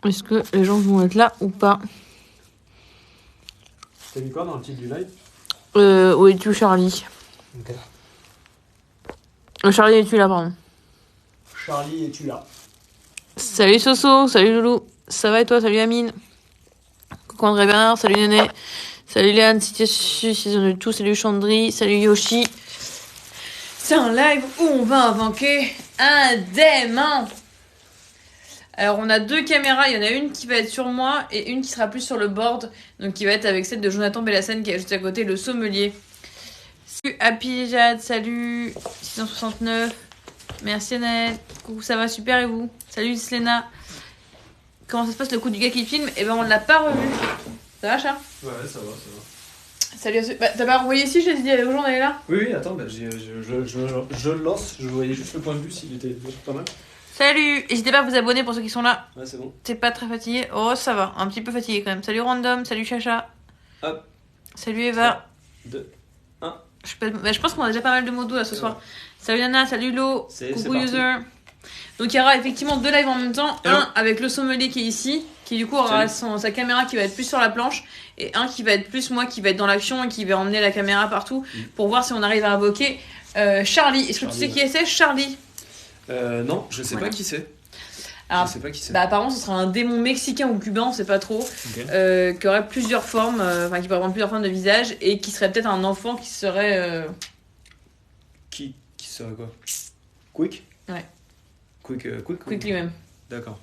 Est-ce que les gens vont être là ou pas? T'as mis quoi dans le titre du live? Où es-tu, Charlie? Ok. Charlie, es-tu là, pardon? Charlie, es-tu là? Salut Soso, salut Loulou. Ça va et toi? Salut Amine. Coucou André Bernard, salut Néné. Salut Léane, si tu es tout, salut Chandri, salut Yoshi. C'est un live où on va invoquer un démon. Alors on a 2 caméras, il y en a une qui va être sur moi et une qui sera plus sur le board. Donc qui va être avec celle de Jonathan Bellassène qui est juste à côté, le sommelier. Salut Happy Jade, salut 669. Merci Annette. Coucou, ça va super et vous? Salut Selena. Comment ça se passe le coup du gars qui filme? Eh ben on l'a pas revu. Ça va Charles? Ouais, ça va. Salut à ceux... Bah t'as pas envoyé ici, j'ai dit aux gens d'aller là? Oui, attends, bah, je lance, je voyais juste le point de vue s'il était pas mal. Salut! N'hésitez pas à vous abonner pour ceux qui sont là. Ouais, c'est bon. T'es pas très fatigué? Oh ça va, un petit peu fatigué quand même. Salut Random, salut Chacha. Hop. Salut Eva. 2, 1. Je pense qu'on a déjà pas mal de modos là ce soir. Salut Nana, salut Lo, coucou parti. user. Donc il y aura effectivement 2 lives en même temps. Un avec le sommelier qui est ici, qui du coup aura sa caméra qui va être plus sur la planche. Et un qui va être plus moi qui va être dans l'action et qui va emmener la caméra partout pour voir si on arrive à invoquer Charlie. Est-ce que tu sais qui c'est Charlie? Non, je sais pas qui c'est. Alors, je sais pas qui c'est. Bah apparemment ce sera un démon mexicain ou cubain, on sait pas trop. Okay. Qui aurait plusieurs formes, qui pourrait avoir plusieurs formes de visage et qui serait peut-être un enfant qui serait... Qui serait quoi? Quick? Ouais. Quick lui-même. D'accord.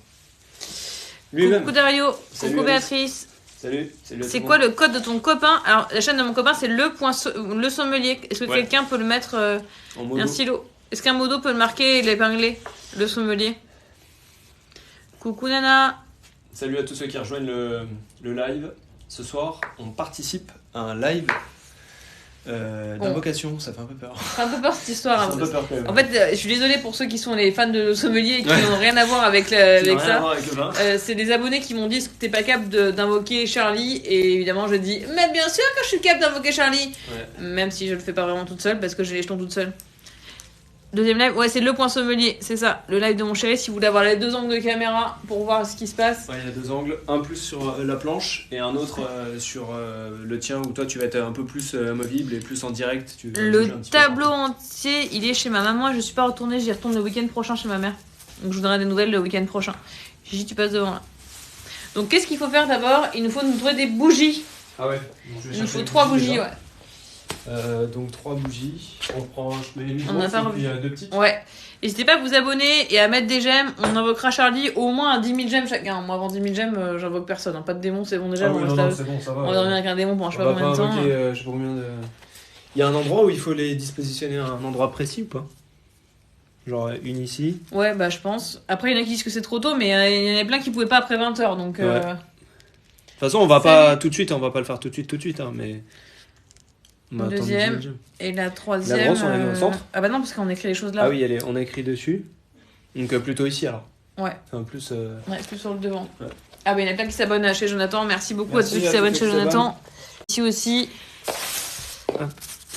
Lui-même. Coucou Dario, salut coucou Béatrice. Salut. C'est quoi le code de ton copain? Alors la chaîne de mon copain c'est le sommelier. Est-ce que quelqu'un peut le mettre un stylo? Est-ce qu'un modo peut le marquer et l'épingler? Le sommelier. Coucou Nana. Salut à tous ceux qui rejoignent le live. Ce soir, on participe à un live d'invocation. Ça fait un peu peur. Ça fait un peu peur cette histoire. Ça fait un peu peur quand même. En fait, je suis désolée pour ceux qui sont les fans de sommelier et qui n'ont rien à voir avec ça. C'est des abonnés qui m'ont dit que t'es pas capable d'invoquer Charlie. Et évidemment, je dis, mais bien sûr que je suis capable d'invoquer Charlie. Ouais. Même si je le fais pas vraiment toute seule parce que j'ai les jetons toute seule. Deuxième live, ouais, c'est le point sommelier, c'est ça, le live de mon chéri. Si vous voulez avoir les 2 angles de caméra pour voir ce qui se passe. Ouais, il y a 2 angles, un plus sur la planche et un autre sur le tien où toi tu vas être un peu plus amovible et plus en direct. Le tableau entier, il est chez ma maman. Je suis pas retournée, j'y retourne le week-end prochain chez ma mère. Donc je vous donnerai des nouvelles le week-end prochain. Gigi, tu passes devant là. Donc qu'est-ce qu'il faut faire d'abord? Il nous faut nous trouver des bougies. Ah ouais. Il nous faut 3 bougies, ouais. Donc 3 bougies, je mets une grosse et puis 2 petites. Ouais. N'hésitez pas à vous abonner et à mettre des j'aime. On invoquera Charlie au moins à 10 000 j'aime chacun. Moi avant 10 000 j'aime, j'invoque personne. Hein. Pas de démon, c'est bon déjà. Ah oui, non, c'est bon, ça va. On va dormir avec un démon pendant je sais pas combien de temps. Je sais pas combien de... Il y a un endroit où il faut les dispositionner à un endroit précis ou pas? Genre une ici? Ouais, bah je pense. Après il y en a qui disent que c'est trop tôt, mais il y en a plein qui pouvaient pas après 20h. Donc, ouais. De toute façon on va pas tout de suite, on va pas le faire tout de suite, hein, mais... La deuxième et la troisième. La grosse, on l'a mis au centre. Ah bah non, parce qu'on écrit les choses là. Ah oui, on a écrit dessus. Donc plutôt ici alors. Ouais. Enfin, plus. Ouais, plus sur le devant. Ouais. Ah bah il y en a plein qui s'abonnent chez Jonathan. Merci beaucoup à tous ceux qui s'abonnent chez Jonathan. Ici aussi.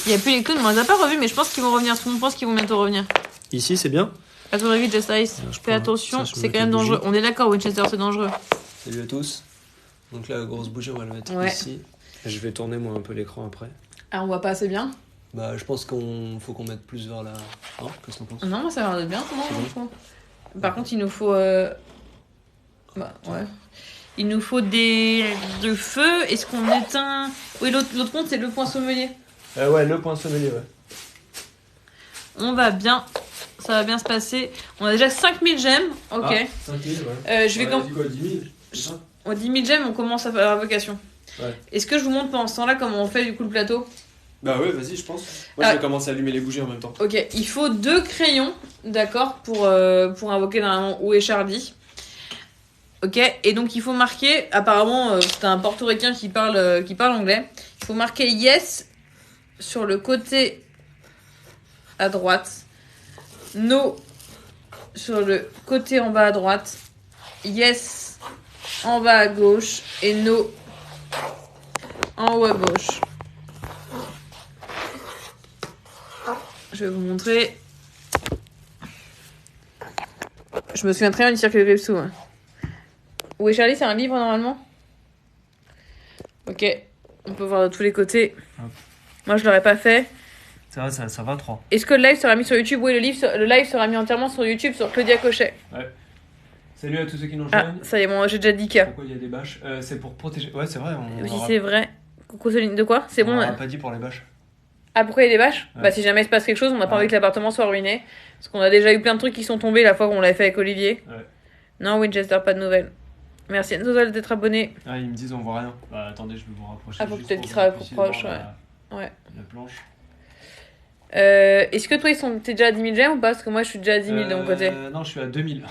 Il y a plus les clowns, mais on les a pas revus, mais je pense qu'ils vont revenir. Tout le monde pense qu'ils vont bientôt revenir. Ici, c'est bien. Attends, vite, Just Ice. Fais attention, c'est quand même dangereux. On est d'accord, Winchester, c'est dangereux. Salut à tous. Donc là, la grosse bougie, on va la mettre ici. Je vais tourner moi un peu l'écran après. Ah, on voit pas assez bien? Bah, je pense qu'il faut qu'on mette plus vers la. Non, qu'est-ce que t'en penses? Non, moi ça a l'air d'être bien, bon. Par contre, il nous faut. Bah, ouais. Il nous faut de feu. Est-ce qu'on éteint. Oui, l'autre compte, c'est le point sommelier. Ouais, le point sommelier, ouais. On va bien. Ça va bien se passer. On a déjà 5000 j'aime. Ok. Ah, 5000, ouais. Je vais quand. 10 000. On 10 000 j'aime, on commence à faire la vocation. Ouais. Est-ce que je vous montre pendant ce temps-là comment on fait du coup le plateau? Bah ouais, vas-y, je pense. Moi, je vais commencer à allumer les bougies en même temps. Ok, il faut 2 crayons, d'accord, pour invoquer normalement où est Charlie. Ok, et donc il faut marquer, apparemment, c'est un portoricain qui parle anglais. Il faut marquer yes sur le côté à droite, no sur le côté en bas à droite, yes en bas à gauche et no en haut à gauche. Je vais vous montrer. Je me souviens très bien du cirque de Gripsou. Hein. Où est Charlie, c'est un livre normalement. Ok, on peut voir de tous les côtés. Hop. Moi, je l'aurais pas fait. Ça va, ça va 3. Est-ce que le live sera mis sur YouTube? Oui, le live sera mis entièrement sur YouTube, sur Claudia Cochet. Ouais. Salut à tous ceux qui nous Ah, rejoignent. ça y est, moi j'ai déjà dit K. Pourquoi il y a des bâches C'est pour protéger. Ouais, c'est vrai. Oui, c'est vrai. Coucou Céline, de quoi? C'est on bon. n'aura pas dit pour les bâches. Ah, pourquoi il y a des bâches? Ouais. Bah, si jamais il se passe quelque chose, on n'a pas Ouais. envie que l'appartement soit ruiné. Parce qu'on a déjà eu plein de trucs qui sont tombés la fois qu'on l'avait fait avec Olivier. Ouais. Non, Winchester, pas de nouvelles. Merci Anne d'être abonné. Ah, ils me disent on voit rien. Bah, attendez, je vais vous rapprocher. Ah, faut juste peut-être pour qu'il que sera vous puissiez proche, voir Ouais. La planche. Est-ce que toi, t'es déjà à 10 000 j'aime ou pas? Parce que moi, je suis déjà à 10 000 de mon côté. Non, je suis à 2000.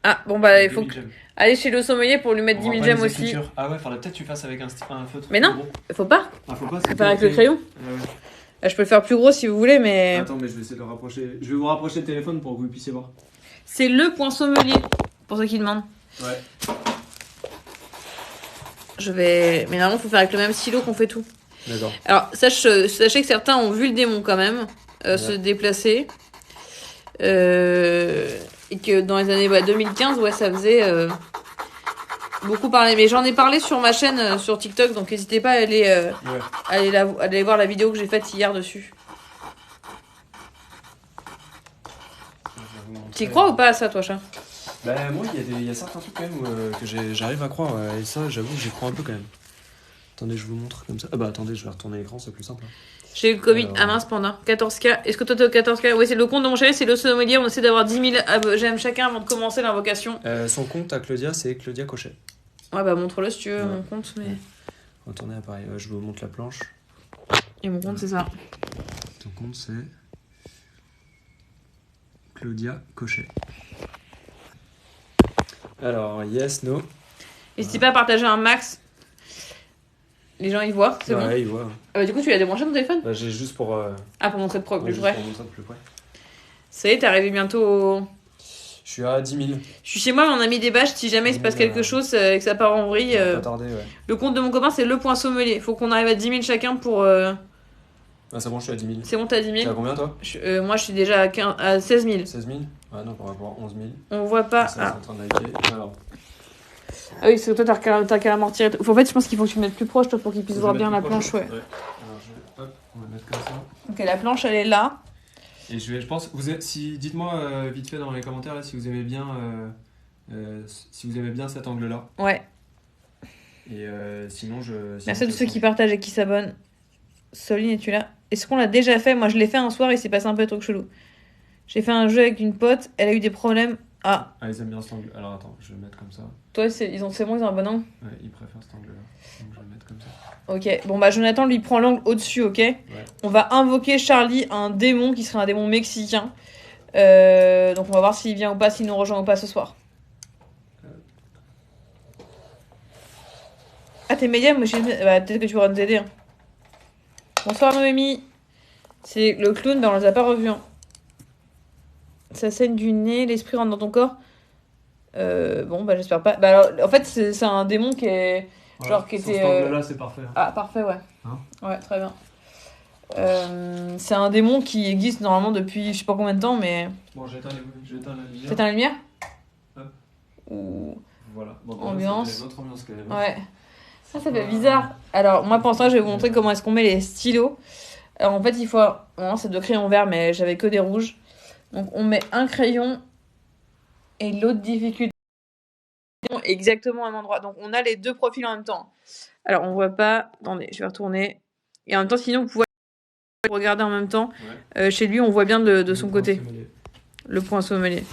Ah, bon, bah, il faut 2000 j'aime. aller chez le sommelier pour lui mettre 10 000 j'aime aussi. Ah ouais, faudrait peut-être que tu fasses avec un feutre. Mais non. Gros. Faut pas. Ah, faut pas. Faut faire avec le crayon. Ah ouais. Je peux le faire plus gros si vous voulez, mais. Attends, mais je vais essayer de le rapprocher. Je vais vous rapprocher le téléphone pour que vous puissiez voir. C'est le point sommelier, pour ceux qui demandent. Ouais. Mais normalement, faut faire avec le même stylo qu'on fait tout. D'accord. Alors, sachez que certains ont vu le démon quand même se Ouais. déplacer. Et que dans les années 2015, ouais, ça faisait beaucoup parler. Mais j'en ai parlé sur ma chaîne sur TikTok, donc n'hésitez pas à aller voir la vidéo que j'ai faite hier dessus. Tu y crois ou pas à ça, toi, chat? Bah, moi, il y a certains trucs quand même que j'arrive à croire. Et ça, j'avoue, j'y crois un peu quand même. Attendez, je vous montre comme ça. Ah bah, attendez, je vais retourner l'écran, c'est plus simple. J'ai eu le Covid. Alors... Ah mince, panda. 14K. Est-ce que toi, t'es au 14K? Oui, c'est le compte de mon chéri, c'est le sommelier. On essaie d'avoir 10 000 j'aime chacun avant de commencer l'invocation. Son compte à Claudia, c'est Claudia Cochet. Ouais, bah montre-le si tu veux, Ouais. mon compte. Mais... Retournez à Paris. Je vous montre la planche. Et mon compte, c'est ça. Ton compte, c'est Claudia Cochet. Alors, yes, no. N'hésitez pas à partager un max. Les gens, ils voient, c'est bon. Ouais, il voit. Ah bah, du coup, tu l'as débranché ton téléphone? Bah, j'ai juste pour. Ah, pour montrer de plus juste près. pour montrer de plus près. Ça y est, t'es arrivé bientôt au... Je suis à 10 000. Je suis chez moi, mais on a mis des bâches. Si jamais il se passe quelque chose et que ça part en vrille. Pas tarder, ouais. Le compte de mon copain, c'est le point sommelier. Faut qu'on arrive à 10 000 chacun pour. Ah, c'est bon, je suis à 10 000. C'est bon, t'as 10 T'es 000? à combien, toi? Moi, je suis déjà à 16 000. 16 000. Ah, donc on va voir 11 000. On voit pas. Ça, c'est en train de liker. Alors. Ah oui, c'est que toi, t'as qu'à l'amortir. En fait, je pense qu'il faut que tu le mettes plus proche, toi, pour qu'il puisse voir bien la planche, ouais. Alors, hop, on va mettre comme ça. Ok, la planche, elle est là. Et je pense, dites-moi vite fait dans les commentaires là, si vous aimez bien cet angle-là. Ouais. Et sinon, Merci à tous ceux qui partagent et qui s'abonnent. Soline, es-tu là? Est-ce qu'on l'a déjà fait? Moi, je l'ai fait un soir et il s'est passé un peu de trucs chelous. J'ai fait un jeu avec une pote, elle a eu des problèmes. Ah, ils aiment bien cet angle. Alors attends, je vais le mettre comme ça. toi, c'est bon, ils ont un bon angle? Ouais, ils préfèrent cet angle-là. Donc je vais le mettre comme ça. Ok, bon bah Jonathan lui prend l'angle au-dessus, ok? Ouais. On va invoquer Charlie, un démon qui serait un démon mexicain. Donc on va voir s'il vient ou pas, s'il nous rejoint ou pas ce soir. Ah, t'es médium? Bah, peut-être que tu pourras nous aider. Hein. Bonsoir Noémie. C'est le clown, bah on les a pas revus. Hein. Ça saigne du nez, l'esprit rentre dans ton corps. Bon, bah j'espère pas. Bah alors, en fait, c'est un démon qui est... Voilà. Genre qui Sur était... cet angle-là, c'est parfait. Ah, parfait, ouais. Hein Ouais, très bien. C'est un démon qui existe normalement depuis je sais pas combien de temps, mais... Bon, j'éteins la lumière. T'éteins la lumière? Hop. Ou... Voilà. Bon, Ambiance. c'était notre ambiance quand même. Ouais. Ça fait bizarre. Alors, moi, pour l'instant, je vais vous montrer comment est-ce qu'on met les stylos. Alors, en fait, il faut... Bon, c'est 2 crayons verts, mais j'avais que des rouges. Donc, on met un crayon et l'autre difficulté exactement au même endroit. Donc, on a les 2 profils en même temps. Alors, on voit pas... Attendez, je vais retourner. Et en même temps, sinon, vous pouvez regarder en même temps. Ouais. Chez lui, on voit bien de son côté. Sommelier. Le point sommelier.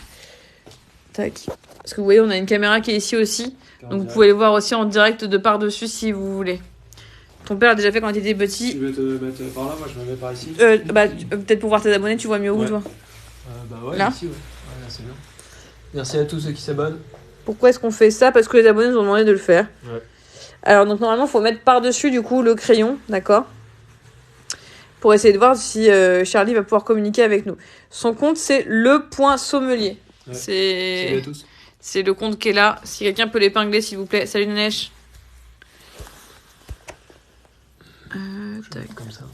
Tac. Parce que vous voyez, on a une caméra qui est ici aussi. En Donc, vous direct. pouvez les voir aussi en direct de par-dessus si vous voulez. Ton père l'a déjà fait quand il était Tu petit. veux te mettre par là, moi je me mets par ici. Peut-être pour voir tes abonnés, tu vois mieux où, Ouais. toi. Bah ouais, Là ici, ouais. Ouais, là, c'est bien. Merci à tous ceux qui s'abonnent. Pourquoi est-ce qu'on fait ça? Parce que les abonnés nous ont demandé de le faire. Ouais. Alors, donc, normalement, il faut mettre par-dessus, du coup, le crayon, d'accord? Pour essayer de voir si Charlie va pouvoir communiquer avec nous. Son compte, c'est le point sommelier. Ouais. Salut à tous. C'est le compte qui est là. Si quelqu'un peut l'épingler, s'il vous plaît. Salut, Nenesh. Je vais Tac. mettre comme ça.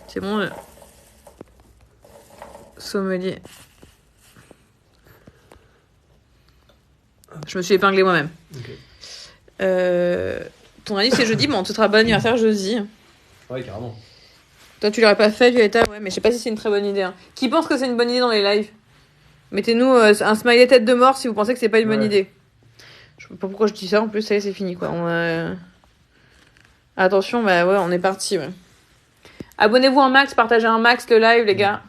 C'est bon. Sommelier. Hop. Je me suis épinglée moi-même. Ok. Ton anniversaire c'est jeudi, mais on te souhaitera bon anniversaire jeudi. Ouais, carrément. Toi, tu l'aurais pas fait, Violetta, ouais, mais je sais pas si c'est une très bonne idée. Hein. Qui pense que c'est une bonne idée dans les lives? Mettez-nous un smiley tête de mort si vous pensez que c'est pas une bonne idée. Je sais pas pourquoi je dis ça, en plus, ça y est, c'est fini, quoi. Attention, bah ouais, on est parti, ouais. Abonnez-vous un max, partagez un max le live, les gars.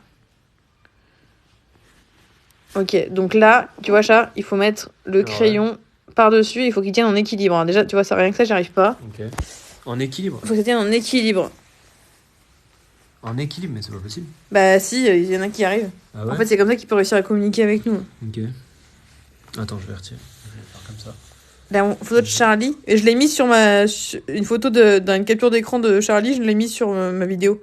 Ok, donc là, tu vois, chat, il faut mettre le crayon par-dessus, il faut qu'il tienne en équilibre. Alors déjà, tu vois, ça rien que ça, j'y arrive pas. Ok. En équilibre? Il faut que ça tienne en équilibre. En équilibre, mais c'est pas possible. Bah si, il y en a qui y arrivent. Ah ouais? En fait, c'est comme ça qu'il peut réussir à communiquer avec nous. Ok. Attends, je vais retirer. Je vais faire comme ça. La photo de Charlie, et je l'ai mise sur une photo d'une capture d'écran de Charlie, je l'ai mise sur ma vidéo.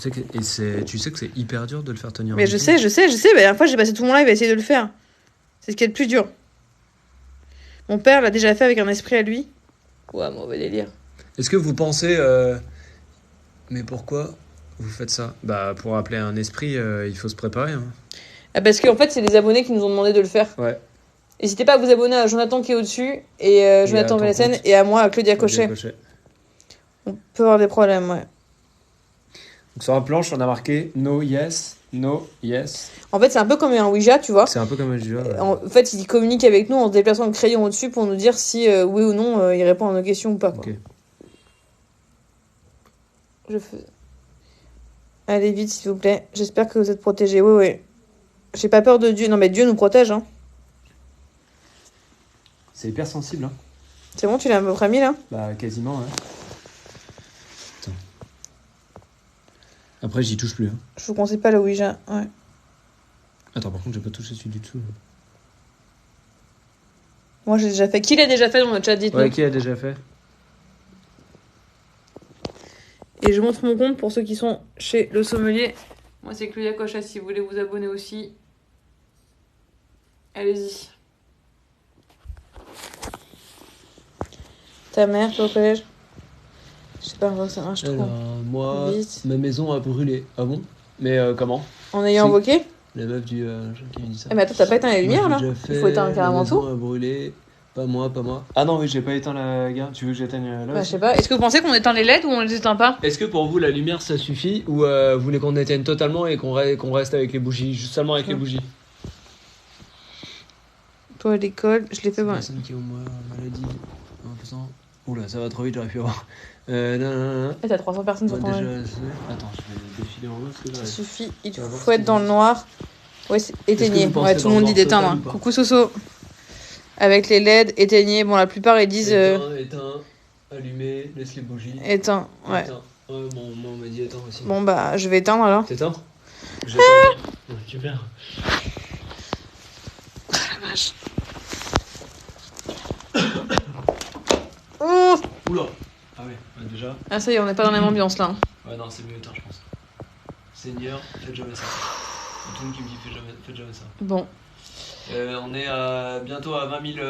Tu sais que c'est hyper dur de le faire tenir. Mais je sais, bah, la dernière fois j'ai passé tout mon live à essayer de le faire. C'est ce qui est le plus dur. Mon père l'a déjà fait avec un esprit à lui. Ouais, mauvais délire. Est-ce que vous pensez... Mais pourquoi vous faites ça? Bah, pour appeler un esprit, il faut se préparer. Hein. Ah, parce qu'en fait, c'est les abonnés qui nous ont demandé de le faire. Ouais. N'hésitez pas à vous abonner à Jonathan qui est au-dessus, et Jonathan Vélassène, et à moi, à Claudia Cochet. On peut avoir des problèmes, ouais. Donc sur la planche, on a marqué no, yes, no, yes. En fait, c'est un peu comme un Ouija, tu vois. C'est un peu comme un Ouija. Ouais. En fait, il communique avec nous en se déplaçant le crayon au-dessus pour nous dire si oui ou non il répond à nos questions ou pas. Quoi. Ok. Allez vite, s'il vous plaît. J'espère que vous êtes protégés. Oui, oui. J'ai pas peur de Dieu. Non, mais Dieu nous protège. Hein. C'est hyper sensible. Hein. C'est bon, tu l'as à peu près mis là? Bah, quasiment, ouais. Attends. Après, j'y touche plus. Hein. Je vous conseille pas le Ouija. Ouais. Attends, par contre, j'ai pas touché celui du dessous. Moi, j'ai déjà fait. Qui l'a déjà fait dans le chat? Dites-nous. Ouais, qui a déjà fait? Et je montre mon compte pour ceux qui sont chez le sommelier. Moi, c'est Claudia Cochet. Si vous voulez vous abonner aussi, allez-y. Ta mère, toi, au collège? Je sais pas, ça marche trop. Alors, moi, vite. ma maison a brûlé. Ah bon? Mais comment? En ayant invoqué? La meuf du qui me dit ça. Eh mais attends, t'as pas éteint les lumières là? Il faut éteindre carrément tout. La maison a brûlé. Pas moi. Ah non, oui, j'ai pas éteint la gare. Tu veux que j'éteigne là? Bah, je sais pas. Est-ce que vous pensez qu'on éteint les LED ou on les éteint pas? Est-ce que pour vous la lumière ça suffit ou vous voulez qu'on éteigne totalement et qu'on reste avec les bougies, juste seulement avec les bougies? Toi à l'école, je l'ai fait bon. Personne qui est au moins maladie en faisant. Oula, ça va trop vite, j'aurais pu avoir. Non. Et t'as 300 personnes sur ton Déjà, live. attends, je vais défiler en haut parce que Ça j'arrive. suffit, il faut être dans le noir. Ouais, éteignez. vous pensez Ouais, tout dans le monde le dit noir d'éteindre. total ou pas? Coucou Soso. Avec les LED, éteignez. Bon, la plupart ils disent. Éteins, allumez, laisse les bougies. Éteins, ouais. Éteins. Ouais, bon, moi on m'a dit éteins aussi. Bon, bah, je vais éteindre alors. T'éteins? J'éteins. Ouais, super. Oh la vache. Oh Oula. Ah ouais, déjà. Ah, ça y est, on n'est pas dans la même ambiance là. Ouais, non, c'est mieux éteint, je pense. Seigneur, faites jamais ça. Tout le monde qui me dit faites jamais ça. Bon. On est bientôt à 20 000.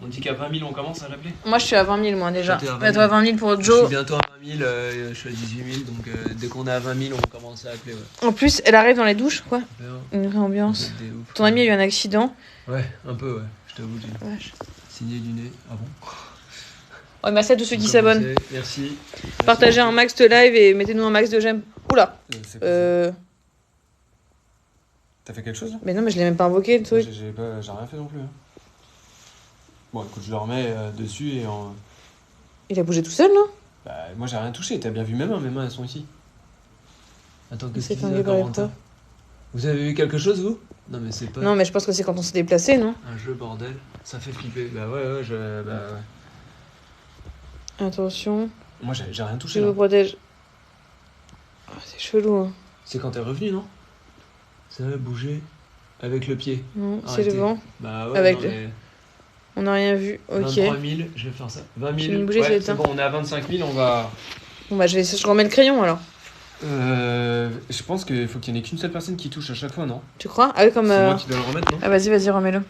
On dit qu'à 20 000 on commence à l'appeler? Moi, je suis à 20 000, moi déjà. Toi, t'es à 20 000. Bientôt à 20 000 pour Je Joe. suis bientôt à 20 000, je suis à 18 000, donc dès qu'on est à 20 000, on commence à appeler. Ouais. En plus, elle arrive dans les douches, quoi. Super. Une vraie ambiance. Des ouf. Ton ami a eu un accident. Ouais, un peu, ouais. Je t'avoue, j'ai Vache. signé du nez. Ah bon? Ouais, merci à tous ceux qui s'abonnent. Merci. Partagez un max de live et mettez-nous un max de j'aime. Oula. T'as fait quelque chose là? Mais non, mais je l'ai même pas invoqué le truc. J'ai rien fait non plus. Hein. Bon, écoute, je le remets dessus et en. Il a bougé tout seul, là? Bah, moi j'ai rien touché, t'as bien vu mes mains elles sont ici. Attends, qu'est-ce C'est qu'il dit flingué par les profs. Vous avez vu quelque chose vous? Non, mais c'est pas. Non, mais je pense que c'est quand on s'est déplacé, non? Un jeu bordel, ça fait flipper. Bah ouais, bah ouais. Attention, Moi j'ai rien touché je là. vous protège. Oh, c'est chelou, hein. C'est quand t'es revenu, non? Ça va bouger avec le pied. Non, c'est Arrêtez. devant. Bah ouais, Avec non, le- mais On n'a rien vu. Ok. 23 000, je vais faire ça. 20 Je 000, vais me bouger, je vais ouais, c'est éteindre. bon, on est à 25 000, on va... Bon, bah, je remets le crayon alors. Je pense qu'il faut qu'il n'y en ait qu'une seule personne qui touche à chaque fois, non? Tu crois? Ah oui, comme. C'est moi qui dois le remettre, non? Ah, vas-y, remets-le.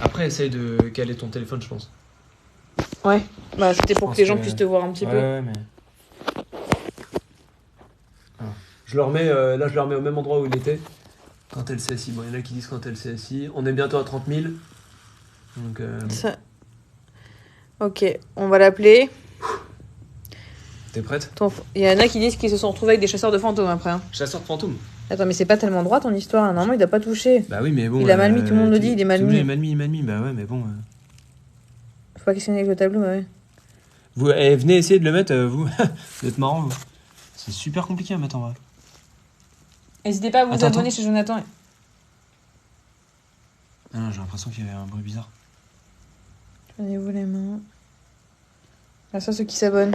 Après, essaye de caler ton téléphone, je pense. Ouais. Bah, c'était pour pense que les gens que- puissent te voir un petit peu. Ouais, mais... Je le remets, là je le remets au même endroit où il était. Quand elle CSI, bon, il y en a qui disent quand elle CSI. On est bientôt à 30 000. Donc, Ça... Ok, on va l'appeler. t'es prête? Il y en a qui disent qu'ils se sont retrouvés avec des chasseurs de fantômes après. Hein. Chasseur de fantômes. Attends, mais c'est pas tellement droit ton histoire. Hein. Normalement, il doit pas toucher. Bah oui, mais bon. Il a mal mis, tout le monde le dit, il est mal mis. Il est mal mis, bah ouais, mais bon. Faut pas questionner avec le tableau, bah ouais. Vous venez essayer de le mettre, vous. Vous êtes marrant, vous. C'est super compliqué à mettre en vrai. N'hésitez pas à vous abonner chez Jonathan. Ah non, j'ai l'impression qu'il y avait un bruit bizarre. Prenez-vous les mains. Ah, ça, ceux qui s'abonnent.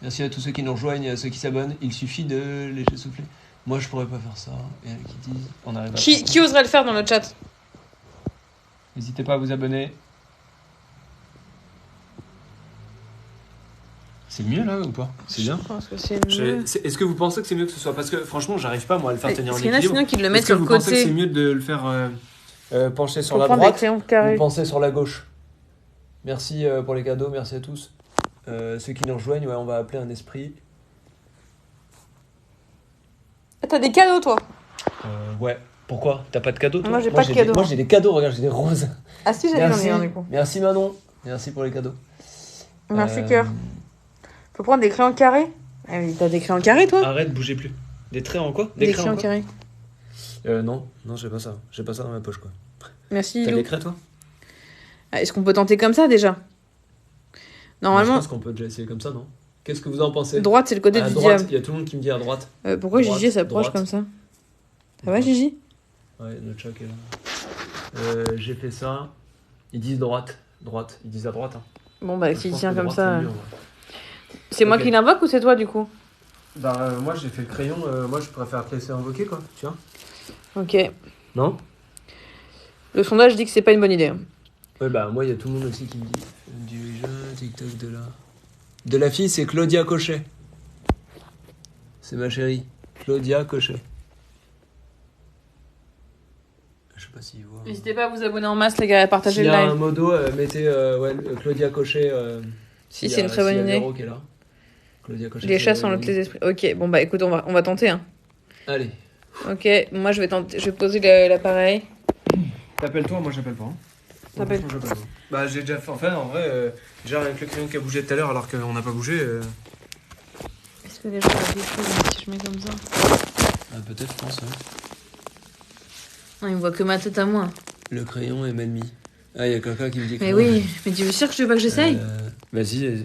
Merci à tous ceux qui nous rejoignent, à ceux qui s'abonnent. Il suffit de lécher souffler. Moi, je pourrais pas faire ça. Et qui disent, on arrive à qui oserait le faire dans le chat? N'hésitez pas à vous abonner. C'est mieux là ou pas? C'est bien. Je pense que c'est mieux. Est-ce que vous pensez que c'est mieux que ce soit? Parce que franchement, j'arrive pas moi à le faire tenir en équilibre. équilibre. Sinon qu'ils le mettent sur le côté. Est-ce que vous pensez que c'est mieux de le faire pencher sur la droite ou penser sur la gauche? Merci pour les cadeaux, merci à tous. Ceux qui nous rejoignent, ouais, on va appeler un esprit. Ah, t'as des cadeaux toi? Ouais. Pourquoi? T'as pas de cadeaux toi? Moi j'ai pas de cadeaux. Moi j'ai des cadeaux, regarde, j'ai des roses. Ah si, j'avais j'en ai un du coup. Merci Manon, merci pour les cadeaux. Merci cœur. Faut prendre des crayons carrés. Ah oui, t'as des crayons carrés toi? Arrête, bougez plus. Des traits en quoi? Des crayons carrés. Non, j'ai pas ça. J'ai pas ça dans ma poche quoi. Merci. T'as Lou. des craies toi? Ah, est-ce qu'on peut tenter comme ça déjà? Normalement. Je pense qu'on peut déjà essayer comme ça, non? Qu'est-ce que vous en pensez? Droite, c'est le côté à du droite, diable. il y a tout le monde qui me dit à droite. Pourquoi Droite, Gigi s'approche droite. comme ça? Ça va Gigi? Ouais, notre chat qui est là. J'ai fait ça. Ils disent droite. Droite. Ils disent à droite. Hein. Bon bah Je s'il pense tient que comme droite, ça. c'est mieux, ouais. C'est moi Ok. qui l'invoque ou c'est toi du coup? Bah moi j'ai fait le crayon. Moi je préfère te laisser invoquer quoi. Tu vois? Ok. Non? Le sondage dit que c'est pas une bonne idée. Ouais bah moi il y a tout le monde aussi qui me dit du jeu TikTok de la fille, c'est Claudia Cochet. C'est ma chérie. Claudia Cochet. Je sais pas s'il voit. N'hésitez pas à vous abonner en masse les gars, à partager S'il y le a live. un modo, mettez Claudia Cochet. Si, c'est une très bonne idée. Véro qui est là. Claudia Cochet, Les c'est chats une sont bonne les idée. esprits. Ok, bon bah écoute, on va tenter. Hein. Allez. Ok, moi je vais tenter, je vais poser l'appareil. T'appelles-toi, moi j'appelle pas. Hein. T'appelles. Moi, j'appelle pas. Bah j'ai déjà fait. Enfin en vrai, déjà avec le crayon qui a bougé tout à l'heure alors qu'on n'a pas bougé. Est-ce que les gens ont des choses si je mets comme ça? Ah, peut-être, je pense. Ouais. Non, ils me voient que ma tête à moi. Le crayon est mal mis. Ah, il y a quelqu'un qui me dit que. Mais oui, mais tu veux sûr que je veux pas que j'essaye? Vas-y.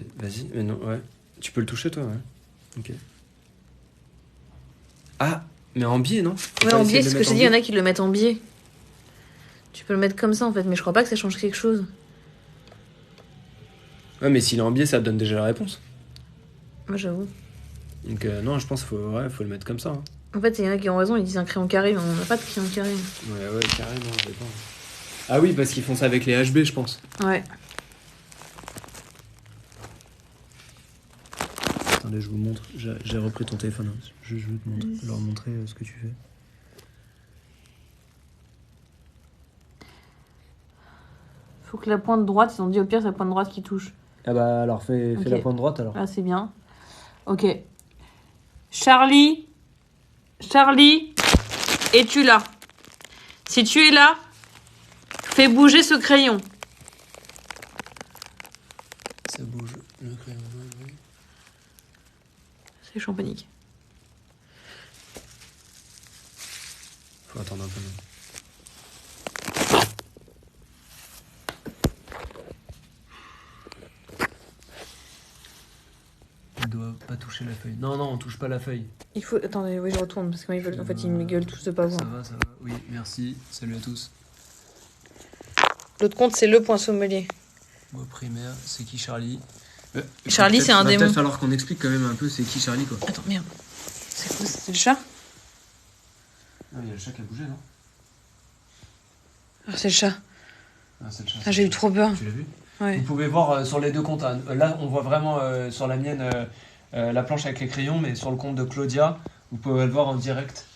Mais non, ouais. Tu peux le toucher toi, ouais. Ok. Ah, mais en biais, non? Faut Ouais, pas en essayer biais, de c'est ce le que je t'ai mettre dit, il y en en a qui le mettent en biais. Tu peux le mettre comme ça en fait, mais je crois pas que ça change quelque chose. Ouais, mais s'il est en biais, ça te donne déjà la réponse. Moi j'avoue. Donc, non, je pense qu'il faut le mettre comme ça. Hein. En fait, il y en a qui ont raison, ils disent un crayon carré, mais on n'a pas de crayon carré. Ouais, carrément, je sais pas. Ah oui, parce qu'ils font ça avec les HB, je pense. Ouais. Attendez, je vous montre. J'ai repris ton téléphone. Hein. Je veux leur montrer ce que tu fais. Faut que la pointe droite, ils ont dit au pire, c'est la pointe droite qui touche. Ah bah alors fais Ok. la pointe droite alors. Là, c'est bien. Ok. Charlie, es-tu là? Si tu es là, fais bouger ce crayon. Ça bouge le crayon. Oui. C'est champagnique. Faut attendre un peu. Il doit pas toucher la feuille. Non, on touche pas la feuille. Il faut. Attendez, oui, je retourne parce qu'en fait, ils me gueulent tous de pas voir. Ça va. Oui, merci. Salut à tous. L'autre compte, c'est le point sommelier. Moi, primaire, c'est qui Charlie? Charlie, c'est un Il va démon. peut-être falloir qu'on explique quand même un peu c'est qui Charlie quoi. Attends, merde. C'est quoi? C'est le chat? Ah, il y a le chat qui a bougé, non? Ah, c'est le chat. Ah, c'est le chat. Ah, j'ai eu trop peur. Tu l'as vu? Ouais. Vous pouvez voir sur les deux comptes. Hein. Là, on voit vraiment sur la mienne la planche avec les crayons, mais sur le compte de Claudia, vous pouvez le voir en direct.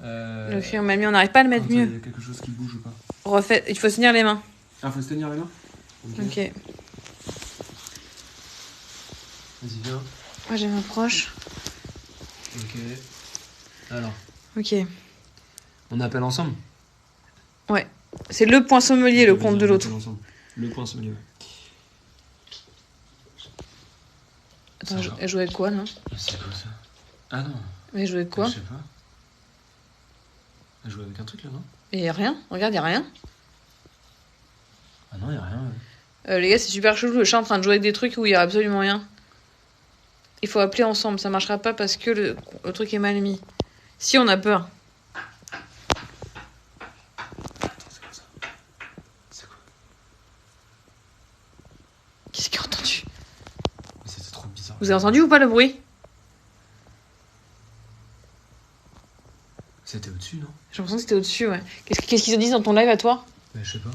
Le crayon mal mis, on n'arrive pas à le mettre quand il mieux. y a quelque chose qui bouge ou pas. Refait. Il faut se tenir les mains. Ah, faut se tenir les mains? Ok. Vas-y, viens. Moi, je m'approche. Ok. Alors, Ok. On appelle ensemble. Ouais. C'est le point sommelier, le compte de l'autre. Le point sommelier. Attends, elle jouait avec quoi, là? C'est quoi ça? Ah non. Mais elle jouait avec quoi? Je sais pas. Elle jouait avec un truc là, non? Et y a rien. Regarde, y a rien. Ah non, y a rien. Ouais. Les gars, c'est super chelou. Le chat est en train de jouer avec des trucs où il y a absolument rien. Il faut appeler ensemble. Ça marchera pas parce que le truc est mal mis. Si on a peur. Qu'est-ce qu'il a entendu? Mais c'était trop bizarre. Vous avez entendu ou pas le bruit? C'était au-dessus, non? J'ai l'impression que c'était au-dessus, ouais. Qu'est-ce qu'ils se disent dans ton live à toi? Je sais pas.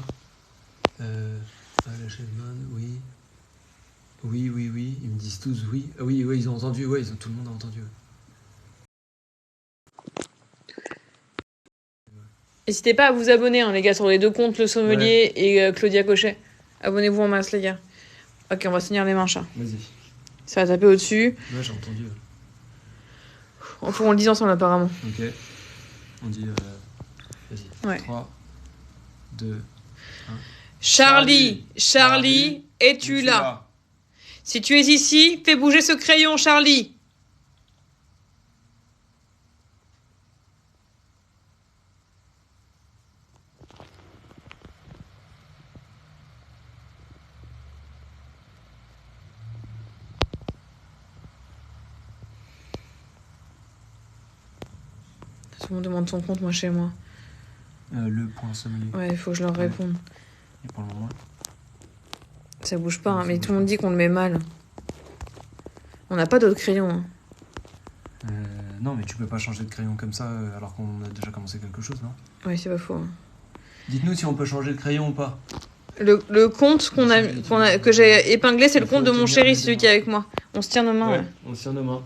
La chaîne, oui. Oui. Ils me disent tous oui. Ah oui, ils ont entendu. Ouais, tout le monde a entendu. N'hésitez pas à vous abonner, hein, les gars, sur les deux comptes, le sommelier et Claudia Cochet. Abonnez-vous en masse, les gars. Ok, on va se tenir les mains, chat. Vas-y. Ça va taper au-dessus. Ouais, j'ai entendu. Faut qu'on le dise ensemble, apparemment. Ok. On dit... Vas-y. Ouais. 3, 2, 1... Charlie, es-tu là? Si tu es ici, fais bouger ce crayon, Charlie. Tout le monde demande son compte, moi, chez moi. Le point sommelier. Ouais, il faut que je leur réponde. Et pour le moment... Ça bouge pas, hein, mais tout le monde dit qu'on le met mal. On n'a pas d'autres crayons. Hein. Non, mais tu peux pas changer de crayon comme ça alors qu'on a déjà commencé quelque chose, non? Ouais, c'est pas faux. Hein. Dites-nous si on peut changer de crayon ou pas. Le compte que j'ai épinglé, c'est le compte de mon chéri, celui qui est avec moi. On se tient nos mains. Ouais. On se tient nos mains.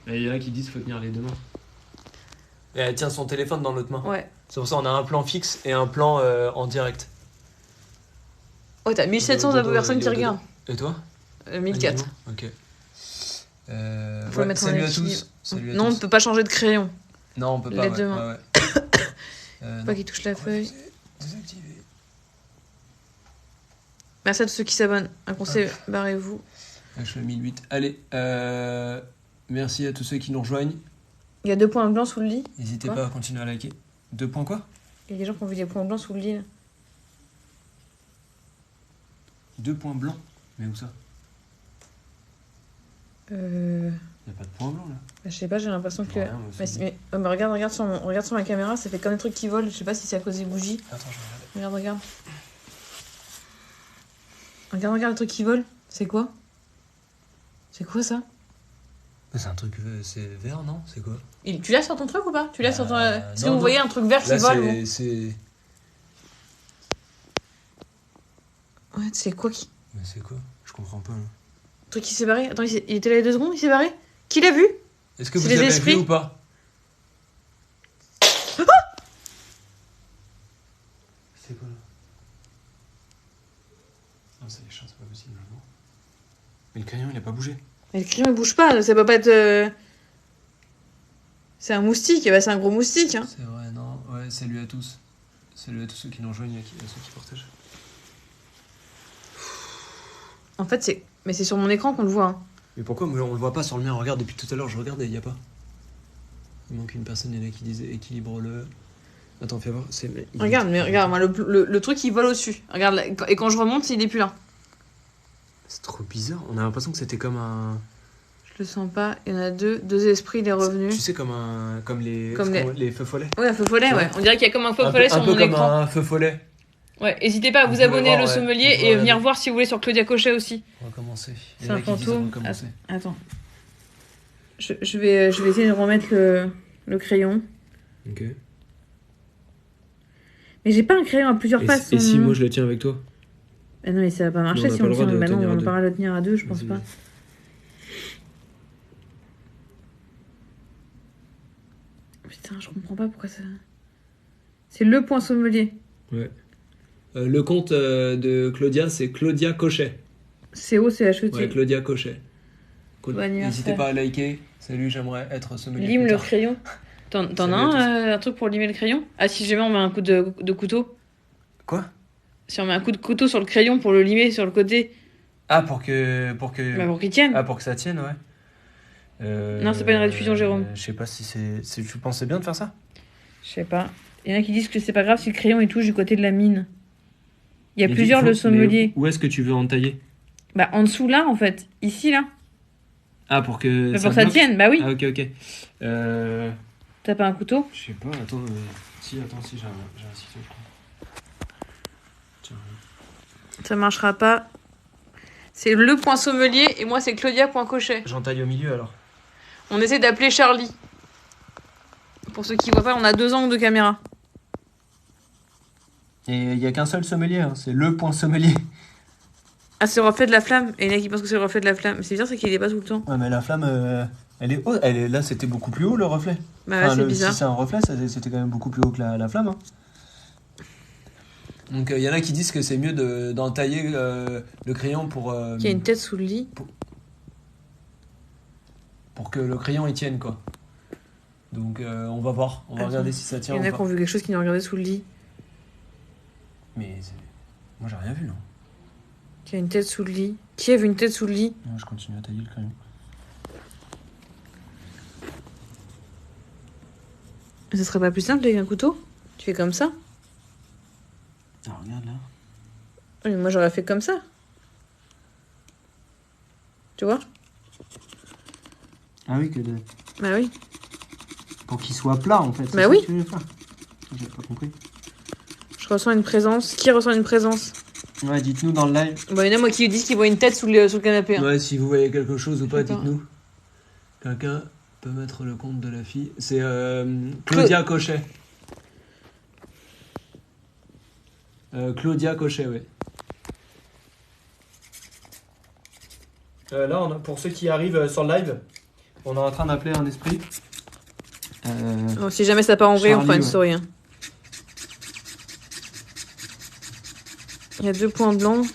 Et il y en a qui disent qu'il faut tenir les deux mains. Et elle tient son téléphone dans l'autre main. Ouais. C'est pour ça qu'on a un plan fixe et un plan en direct. Oh, t'as 1700 personnes qui regardent. Et toi? 1004. Ok. Faut le mettre salut en à équilibre. tous. Salut à Non, tous. on ne peut pas changer de crayon. Non, on peut pas. Les deux mains. Pas qu'il touche la feuille. Désactiver. Merci à tous ceux qui s'abonnent. Un conseil, barrez-vous. Je fais 1008. Allez, merci à tous ceux qui nous rejoignent. Il y a 2 points blancs sous le lit. N'hésitez pas à continuer à liker. 2 points quoi? Il y a des gens qui ont vu des points blancs sous le lit. Là. 2 points blancs? Mais où ça? Il n'y a pas de points blancs là. Je sais pas, j'ai l'impression que. Rien, mais regarde sur ma caméra, ça fait comme des trucs qui volent. Je sais pas si c'est à cause des bougies. Attends, je regarde. Regarde. Regarde le truc qui vole. C'est quoi? C'est quoi ça? C'est un truc, c'est vert, non? C'est quoi? Tu l'as sur ton truc ou pas? Tu l'as sur ton. Est-ce que vous non. voyez un truc vert qui là, vole c'est... Ouais, c'est quoi qui. Mais c'est quoi? Je comprends pas. Là. Le truc qui s'est barré? Attends, il était là il y a 2 secondes, il s'est barré? Qui l'a vu? Est-ce que vous les avez esprits vu ou pas? Ah c'est quoi là? Non, c'est les chats, c'est pas possible. Non. Mais le crayon, il a pas bougé. Mais le crayon il bouge pas, ça peut pas être. C'est un moustique, bah, c'est un gros moustique. Hein. C'est vrai, non. Ouais, salut à tous. Salut à tous ceux qui nous rejoignent et à ceux qui partagent. En fait, c'est. Mais c'est sur mon écran qu'on le voit. Hein. Mais pourquoi on le voit pas sur le mien? Regarde, depuis tout à l'heure, je regarde et il y a pas. Il manque une personne, il y en a qui disait équilibre-le. Attends, fais voir. Regarde, moi, le truc il vole au-dessus. Regarde, là, et quand je remonte, il est plus là. C'est trop bizarre. On a l'impression que c'était comme un. Je le sens pas. Il y en a deux esprits, il est revenu. Tu sais, comme les feux follets. Ouais, un feu follet, ouais. On dirait qu'il y a comme un feu follet sur mon écran. Un peu comme un feu follet. Ouais, n'hésitez pas à vous abonner le sommelier et venir voir si vous voulez sur Claudia Cochet aussi. On va commencer. C'est un fantôme. Attends. Je vais essayer de remettre le crayon. Ok. Mais j'ai pas un crayon à plusieurs faces. Et si moi je le tiens avec toi? Ah non, mais ça va pas marcher si on le tient. Bah non, on va pas le tenir à 2, je pense pas. Putain, je comprends pas pourquoi ça. C'est le point sommelier. Ouais. Le compte de Claudia, c'est Claudia Cochet. C-O-C-H-E-T. Ouais, Claudia Cochet. Bon anniversaire. N'hésitez pas à liker. Salut, j'aimerais être sommelier. Lime le crayon. T'en as Salut à un truc pour limer le crayon? Ah, si jamais on met un coup de couteau. Quoi? Si on met un coup de couteau sur le crayon pour le limer sur le côté, Ah, pour que. Pour que. bah pour qu'il tienne. Ah, pour que ça tienne, ouais. Non, c'est pas une rediffusion, Jérôme. Je sais pas si c'est. Tu pensais bien de faire ça? Je sais pas. Il y en a qui disent que c'est pas grave si le crayon il touche du côté de la mine. Il y a Mais plusieurs le sommelier. Où est-ce que tu veux entailler? Bah en dessous là en fait. Ici là. Ah, pour que. Bah, pour que ça bloque tienne, bah oui. Ah, ok, ok. T'as pas un couteau? Je sais pas, attends. Si, j'ai un ciseau, je crois. Tiens. Ça marchera pas. C'est le point sommelier et moi c'est Claudia point cochet. J'entaille au milieu alors. On essaie d'appeler Charlie. Pour ceux qui voient pas, on a 2 angles de caméra. Et il y a qu'un seul sommelier, hein, c'est le point sommelier. Ah, c'est le reflet de la flamme. Et il y en a qui pensent que c'est le reflet de la flamme. Mais c'est bizarre, c'est qu'il est pas tout le temps. Ouais, mais la flamme, elle est haute. Là, c'était beaucoup plus haut le reflet. Bah ouais, c'est bizarre. Si c'est un reflet, c'était quand même beaucoup plus haut que la flamme. Hein. Donc, il y en a qui disent que c'est mieux d'entailler le crayon pour. Il y a une tête sous le lit. Pour que le crayon il tienne, quoi. Donc, on va voir. On va regarder si ça Il tient y en ou a pas. qui ont vu quelque chose qui nous a regardé sous le lit. Mais moi, j'ai rien vu, non. Il y a une tête sous le lit. Qui a vu une tête sous le lit? Non, je continue à tailler le crayon. Ce serait pas plus simple avec un couteau? Tu fais comme ça? Alors, regarde là. Oui, mais moi j'aurais fait comme ça. Tu vois? Ah oui, Bah oui. pour qu'il soit plat en fait. Bah oui. J'ai pas compris. Je ressens une présence. Qui ressent une présence? Ouais, dites-nous dans le live. Bah, il y en a moi qui disent qu'ils voient une tête sous le canapé. Hein. Ouais, si vous voyez quelque chose ou pas, Je sais pas. dites-nous. Quelqu'un peut mettre le compte de la fille. C'est Claudia Cochet. Claudia Cochet, ouais. Là, pour ceux qui arrivent sur le live, on est en train d'appeler un esprit. Oh, si jamais ça part en vrai, on Charlie, fera une ouais. story. Hein. Il y a 2 points blancs.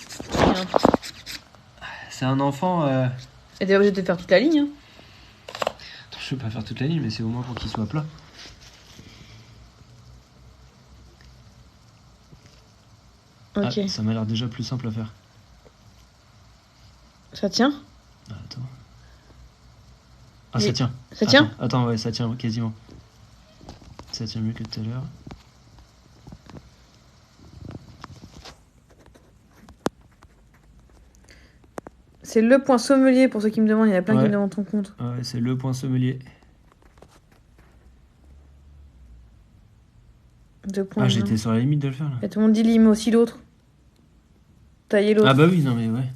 C'est un enfant. Et t'es obligé de faire toute la ligne. Hein. Je vais pas faire toute la ligne, mais c'est au moins pour qu'il soit plat. Ok. Ah, ça m'a l'air déjà plus simple à faire. Ça tient? Ah, attends. Ah, ça tient. Ça tient? Attends, ouais, ça tient quasiment. Ça tient mieux que tout à l'heure. C'est le point sommelier pour ceux qui me demandent. Il y en a plein qui Ouais. me demandent ton compte. Ouais, c'est le point sommelier. 2 points Ah, blancs. j'étais sur la limite de le faire là. Et tout le monde dit lime aussi l'autre. Tailler l'autre. Ah bah oui, non mais ouais.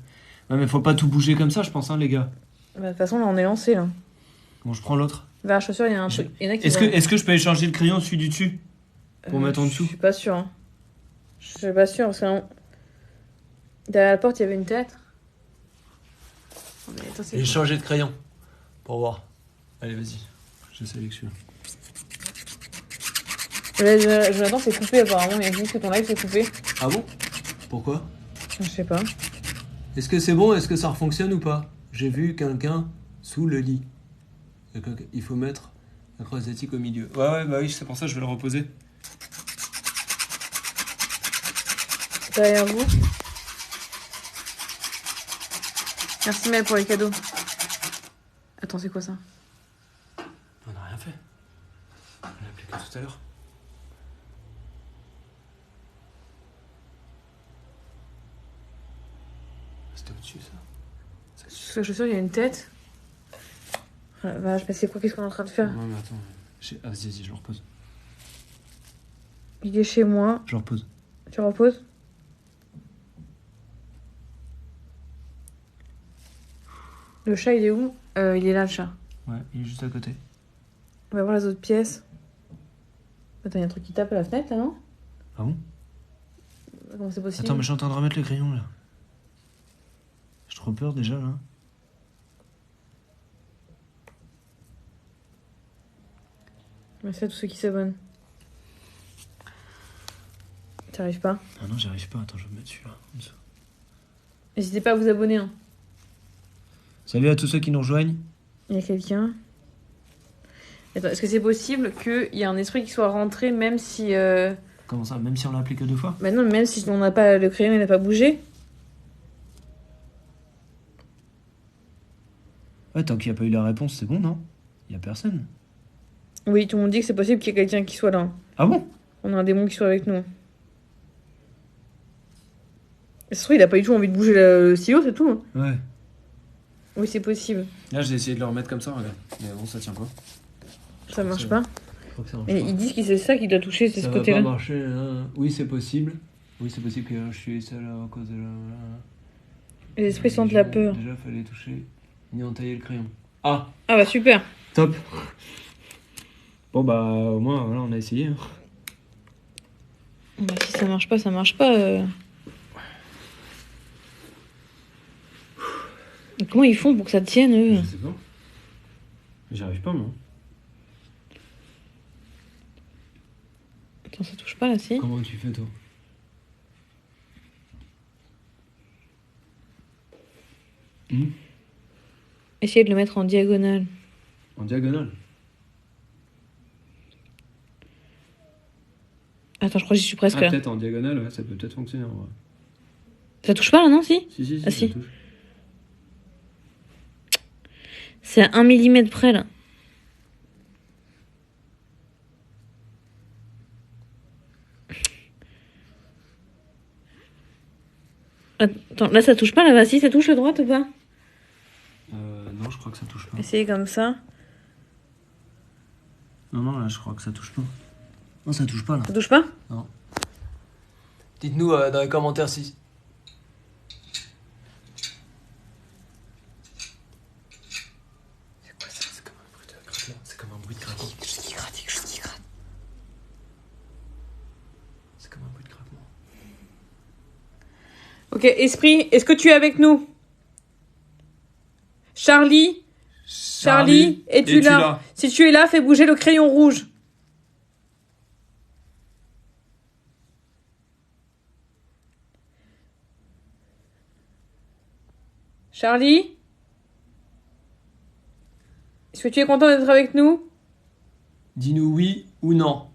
Ouais, mais faut pas tout bouger comme ça, je pense, hein, les gars. Bah, de toute façon, là, on est lancé. Là. Bon, je prends l'autre. Vers la chaussure, il y a un truc. Il y en a qui Est-ce que je peux échanger le crayon celui du dessus pour mettre en dessous? Je suis pas sûre. Hein. Je suis pas sûre parce que derrière la porte, il y avait une tête. Oh, mais attends, c'est Et quoi changer de crayon pour voir. Allez, vas-y. Je sélectionne. Jonathan, c'est coupé apparemment. Il a dit que ton live c'est coupé. Ah bon? Pourquoi? Je sais pas. Est-ce que c'est bon? Est-ce que ça fonctionne ou pas? J'ai vu quelqu'un sous le lit. Il faut mettre un croisétique au milieu. Ouais, bah oui, c'est pour ça que je vais le reposer. Derrière vous. Merci Mel pour les cadeaux. Attends, c'est quoi ça? On n'a rien fait. On l'a appelé que tout à l'heure. C'était au-dessus, ça. Sous la chaussure, il y a une tête. Oh la vache, mais c'est quoi? Qu'est-ce qu'on est en train de faire? Non, mais attends. Ah, vas-y, je le repose. Il est chez moi. Je le repose. Tu reposes? Le chat, il est où? Il est là, le chat. Ouais, il est juste à côté. On va voir les autres pièces. Attends, il y a un truc qui tape à la fenêtre, là, non? Ah bon? Comment c'est possible? Attends, mais je suis en train de remettre le crayon, là. J'ai trop peur, déjà, là. Merci à tous ceux qui s'abonnent. T'arrives pas? Ah non, j'y arrive pas. Attends, je vais me mettre celui-là, en dessous. N'hésitez pas à vous abonner. Hein. Salut à tous ceux qui nous rejoignent. Il y a quelqu'un. Attends, est-ce que c'est possible qu'il y ait un esprit qui soit rentré même si... Comment ça? Même si on l'a appelé que 2 fois? Bah non, même si on n'a pas... le crayon il n'a pas bougé. Ouais, tant qu'il n'y a pas eu la réponse, c'est bon, non? Il n'y a personne. Oui, tout le monde dit que c'est possible qu'il y ait quelqu'un qui soit là. Ah bon? On a un démon qui soit avec nous. Ça se trouve, il a pas du tout envie de bouger le stylo, c'est tout. Hein. Ouais. Oui, c'est possible. Là, j'ai essayé de le remettre comme ça, regarde. Mais bon, ça tient pas. Ça marche pas. Je crois que ça marche Et pas. ils disent que c'est ça qui doit toucher, c'est Ça ce va côté-là. pas marcher, hein. Oui, c'est possible. Oui, c'est possible que je suis seul à cause de la... Les esprits sentent la peur. Déjà, fallait toucher ni entailler le crayon. Ah! Ah bah super. Top! Bon, bah, au moins, voilà, on a essayé. Hein. Bah, si ça marche pas, ça marche pas. Et comment ils font pour que ça tienne, eux? Je sais pas. J'y arrive pas, moi. Attends, ça touche pas là, si? Comment tu fais, toi? Essayez de le mettre en diagonale. En diagonale? Attends, je crois que j'y suis presque Ah, là. peut-être en diagonale, ouais, ça peut peut-être fonctionner en vrai. Ça touche pas là, non, si? Si, Ah, ça si. touche. C'est à 1 mm près là. Attends, là ça touche pas là, vas-y, ça touche à droite ou pas? Non, je crois que ça touche pas. Essayez comme ça. Non, là, je crois que ça touche pas. Non, ça touche pas, là. Ça touche pas? Non. Dites-nous dans les commentaires si... C'est quoi ça? C'est comme un bruit de craquement. C'est comme un bruit de craquement. Quelque chose qui gratte, quelque chose qui gratte. C'est comme un bruit de craquement. Ok, esprit, est-ce que tu es avec nous? Charlie, es-tu là? Si tu es là, fais bouger le crayon rouge. Charlie? Est-ce que tu es content d'être avec nous? Dis-nous oui ou non.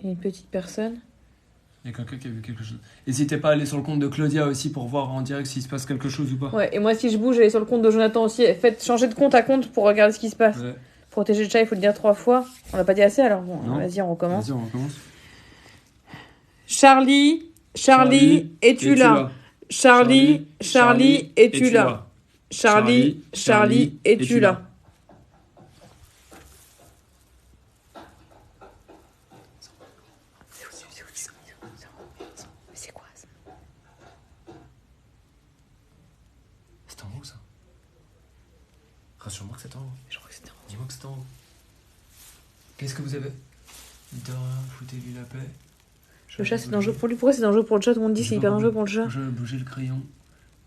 Il y a une petite personne. Il y a quelqu'un qui a vu quelque chose. N'hésitez pas à aller sur le compte de Claudia aussi pour voir en direct s'il se passe quelque chose ou pas. Ouais, et moi si je bouge, j'allais sur le compte de Jonathan aussi. Faites changer de compte à compte pour regarder ce qui se passe. Ouais. Protéger le chat, il faut le dire 3 fois. On l'a pas dit assez alors. Bon, Non. vas-y, on recommence. Vas-y, on recommence. Charlie, es-tu là? Charlie, es-tu là? Charlie, es-tu là? C'est quoi ça? C'est en haut ça. Rassure-moi que c'est en haut. Je crois que c'était en haut. Dis-moi que c'est en haut. Qu'est-ce que vous avez? De rien, foutez-lui la paix. Le chat c'est dangereux pour lui. Pourquoi c'est dangereux pour le chat? Tout le monde dit que c'est hyper dangereux pour le chat. Je vais bouger le crayon.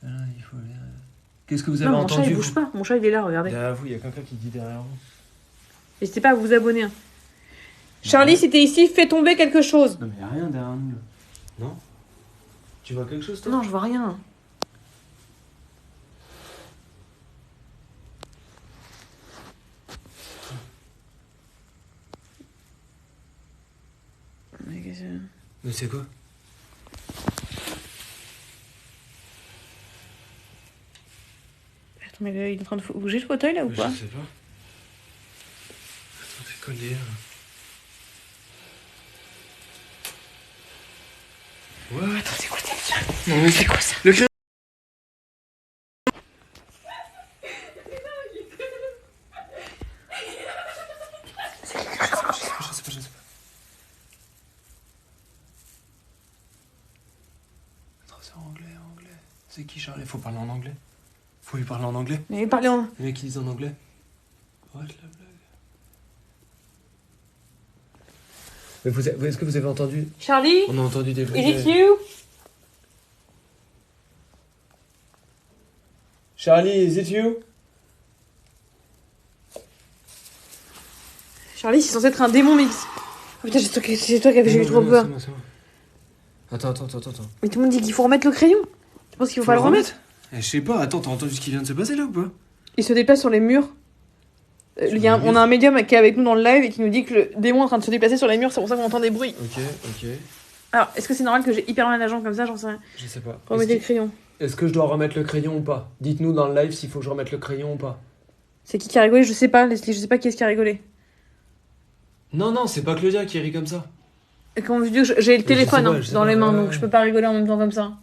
Ah, il faut... Qu'est-ce que vous avez Non, mon entendu? chat il bouge pas. Mon chat il est là, regardez. Derrière vous, il y a quelqu'un qui dit derrière vous. N'hésitez pas à vous abonner. Hein. Charlie, si t'es ici, fais tomber quelque chose. Non mais il n'y a rien derrière nous là. Non? Tu vois quelque chose toi? Non, je vois rien. Mais c'est quoi? Attends, mais il est en train de bouger le fauteuil là ou quoi? Je sais pas. Attends, c'est collé là. Ouais, attends, c'est quoi ça? Non mais c'est quoi ça? Le crayon. Je sais pas. Attends, c'est en anglais. C'est qui Charlie? Faut parler en anglais. Faut lui parler en anglais. Mais parlez en... Les mecs qui disent en anglais. What la blague. Mais est-ce que vous avez entendu? Charlie, On a entendu des bruits. is it you? Charlie, is it you? Charlie, c'est censé être un démon mix. Oh putain, c'est toi qui avais eu trop peur. C'est moi. Attends. Mais tout le monde dit qu'il faut remettre le crayon. Tu penses qu'il faut pas le remettre? Je sais pas, attends, t'as entendu ce qui vient de se passer là ou pas? Il se déplace sur les murs. On a un médium qui est avec nous dans le live et qui nous dit que le démon est en train de se déplacer sur les murs, c'est pour ça qu'on entend des bruits. Ok. Alors, est-ce que c'est normal que j'ai hyper mal à la jambe comme ça? J'en sais rien. Je sais pas. Remettez le crayon. Est-ce que je dois remettre le crayon ou pas? Dites-nous dans le live s'il faut que je remette le crayon ou pas. C'est qui a rigolé? Je sais pas, Leslie, je sais pas qui est-ce qui a rigolé. Non, c'est pas Claudia qui rit comme ça. Et quand je dis que j'ai le téléphone je sais dans pas, les mains, ouais. donc je peux pas rigoler en même temps comme ça.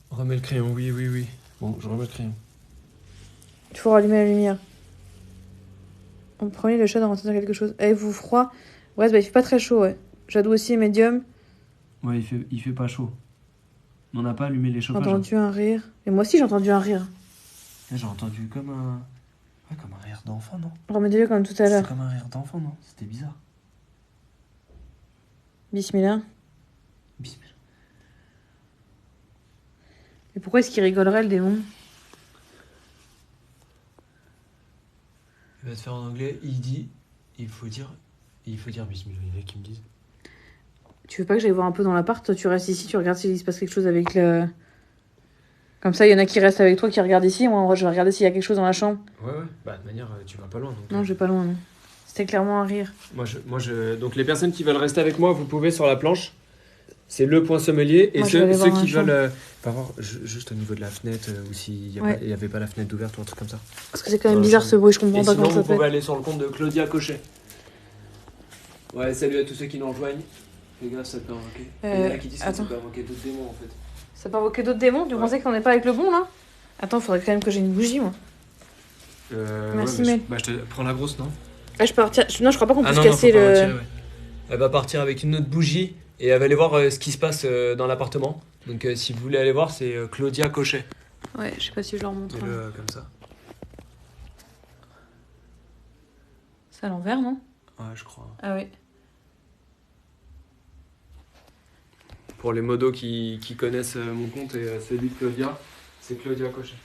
Remets le crayon, oui. Bon, je remets le crayon. Il faut rallumer la lumière. En premier, le chat doit ressentir quelque chose. Avez-vous froid? Ouais, bah, il fait pas très chaud, ouais. Jadou aussi est médium. Ouais, il fait pas chaud. On n'a pas allumé les J'ai chauffages. entendu un rire. Et moi aussi, j'ai entendu un rire. J'ai entendu comme un... Ouais, comme un rire d'enfant, non? Remettez-le comme tout à l'heure. C'est comme un rire d'enfant, non? C'était bizarre. Bismillah. Bismillah. Et pourquoi est-ce qu'il rigolerait, le démon? Il va te faire en anglais, il faut dire bismillah, il y en a qui me disent. Tu veux pas que j'aille voir un peu dans l'appart? Toi, tu restes ici, tu regardes s'il se passe quelque chose avec le... Comme ça, il y en a qui restent avec toi, qui regardent ici. Moi, je vais regarder s'il y a quelque chose dans la chambre. Ouais. Bah, de manière, tu vas pas loin. Donc, Non, je vais pas loin, non. C'était clairement un rire. Donc, les personnes qui veulent rester avec moi, vous pouvez sur la planche. C'est le point sommelier. Et Moi, je vais aller ceux voir qui dans la veulent. Pas voir juste au niveau de la fenêtre, ou s'il Ouais. y avait pas la fenêtre ouverte ou un truc comme ça. Parce que c'est quand même Dans la bizarre chambre. ce bruit, je comprends Et pas sinon, comment ça vous fait. pouvez aller sur le compte de Claudia Cochet. Ouais, salut à tous ceux qui nous rejoignent. Les gars, ça peut invoquer. Il y en a qui disent que ça attends. peut invoquer d'autres démons en fait. Ça peut invoquer d'autres démons? Tu Ouais. pensais qu'on n'est pas avec le bon, là? Attends, faudrait quand même que j'ai une bougie, moi. Merci, Mel. Je te prends la grosse, non? Ah, je peux partir. Non, je crois pas qu'on puisse non, casser faut pas le... retirer, ouais. Elle va partir avec une autre bougie et elle va aller voir ce qui se passe dans l'appartement. Donc si vous voulez aller voir, c'est Claudia Cochet. Ouais, je sais pas si je leur montre. Mets-le comme ça. C'est à l'envers, non? Ouais, je crois. Ah oui. Pour les modos qui connaissent mon compte et celui de Claudia, c'est Claudia Cochet.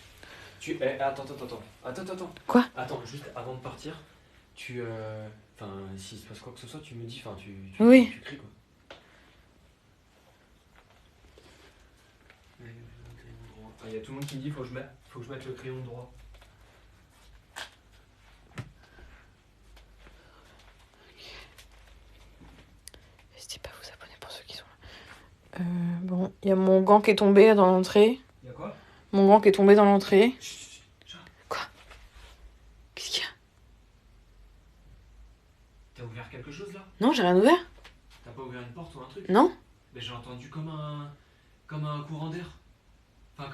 Attends. Quoi? Attends, juste avant de partir, enfin, s'il se passe quoi que ce soit, tu me dis, enfin, Oui. tu cries quoi. Il y a tout le monde qui me dit faut que je mette le crayon droit. N'hésitez pas à vous abonner pour ceux qui sont là. Bon, il y a mon gant qui est tombé dans l'entrée. Il y a quoi? Mon gant qui est tombé dans l'entrée. Quoi? Qu'est-ce qu'il y a? T'as ouvert quelque chose là? Non, j'ai rien ouvert. T'as pas ouvert une porte ou un truc? Non? Mais j'ai entendu comme un courant d'air. Enfin,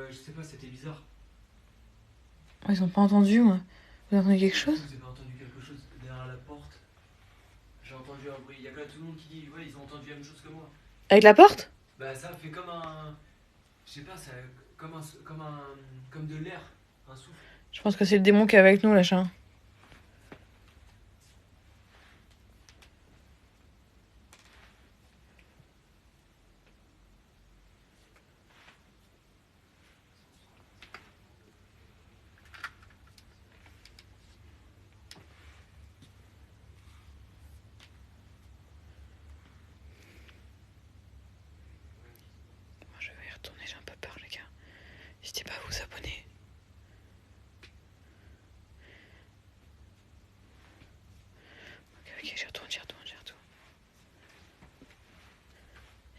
je sais pas, c'était bizarre. Oh, ils ont pas entendu, moi. Vous entendez quelque chose? Vous avez entendu quelque chose derrière la porte? J'ai entendu un bruit. Il y a quand même tout le monde qui dit, ouais, ils ont entendu la même chose que moi. Avec la porte? Bah, ça fait comme un. Je sais pas, ça. Comme de l'air. Un souffle. Je pense que c'est le démon qui est avec nous, là, chat. Je vais y retourner, j'ai un peu peur, les gars. N'hésitez pas à vous abonner. Ok, j'y retourne. Y'a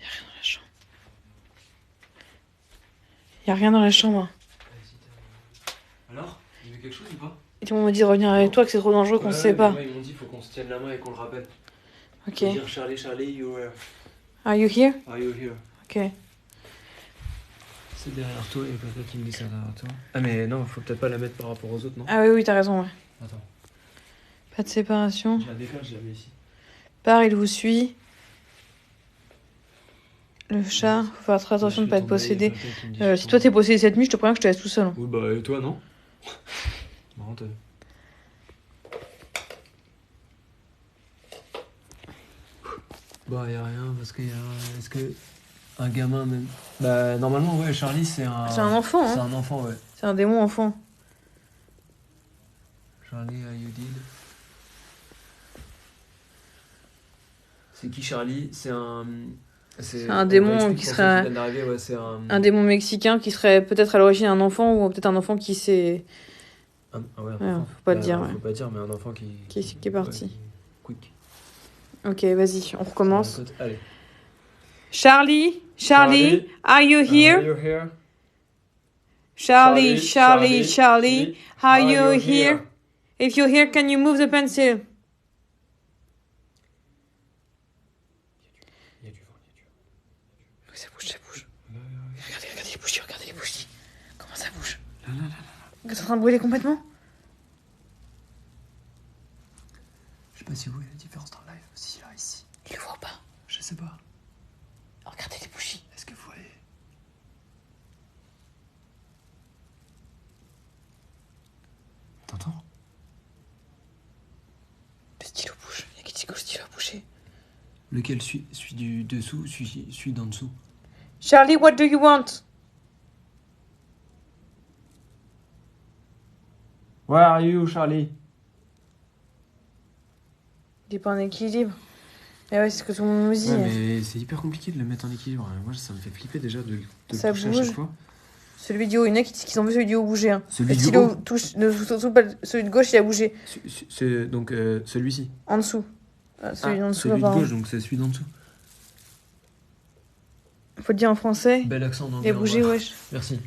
rien dans la chambre. Y'a rien dans la chambre. Alors? Il y a eu quelque chose ou pas? Et tout le monde me dit de revenir avec toi, que c'est trop dangereux, qu'on se sait pas. Ils m'ont dit, faut qu'on se tienne la main et qu'on le rappelle. Ok. Faut dire Charlie, you were. Are you here? Are you here? Ok. C'est derrière toi, il y a quelqu'un qui me dit ça derrière toi. Ah, mais non, faut peut-être pas la mettre par rapport aux autres, non? Ah oui, t'as raison, ouais. Attends. Pas de séparation. Je la décale, je la mets ici. Part, il vous suit. Le chat, faut faire très attention de ne pas être possédé. Si toi t'es possédé cette nuit, je te préviens que je te laisse tout seul. Hein. Oui, bah, et toi, non? Marrant, t'as... Bah, y a rien, parce qu'il y a... Est-ce que... Un gamin, même... Bah, normalement, ouais, Charlie, c'est un... C'est un enfant, hein. C'est un enfant, ouais. C'est un démon enfant. Charlie, are you dead? C'est qui, Charlie? C'est un C'est un démon explique qui pour serait- ceux qui viennent d'arriver, ouais, c'est un démon mexicain qui serait peut-être à l'origine un enfant ou peut-être un enfant qui s'est... Ah ouais, un Ouais, enfant. faut pas le dire, Faut ouais. pas dire, mais un enfant Qui est parti. ouais, quick. Ok, vas-y, on recommence. Allez. Charlie, Charlie, are you Are here? you here? Charlie, are you here? If you're here, can you move the pencil? Il y a du vent, il y a du vent. Ça bouge, ça bouge. Regardez les bougies. Comment ça bouge? Là. T'es en train de brûler complètement? Je sais pas si vous voyez la différence dans le live. Si, là, ici. Il le voit pas. Je sais pas. Regardez les bougies. Est-ce que vous voyez? T'entends? Le stylo bouge. Il y a qui dit que le stylo a bougé. Lequel suit du dessous, suit d'en dessous? Charlie, what do you want? Where are you, Charlie? Il est pas en équilibre. Mais ouais, c'est ce que tout le monde nous dit. Ouais, mais c'est hyper compliqué de le mettre en équilibre. Moi, ça me fait flipper déjà de Ça toucher à bouge. chaque fois. Celui du haut, il y en a qui ont vu celui du haut bouger. Hein. Celui Le du stylo haut touche, surtout pas celui de gauche, il a bougé. Donc, celui-ci. En dessous. Ah, celui en dessous, celui de apparemment. gauche, donc c'est celui d'en dessous. Faut le dire en français. Bel accent d'anglais. Il a bougé, wesh. Merci.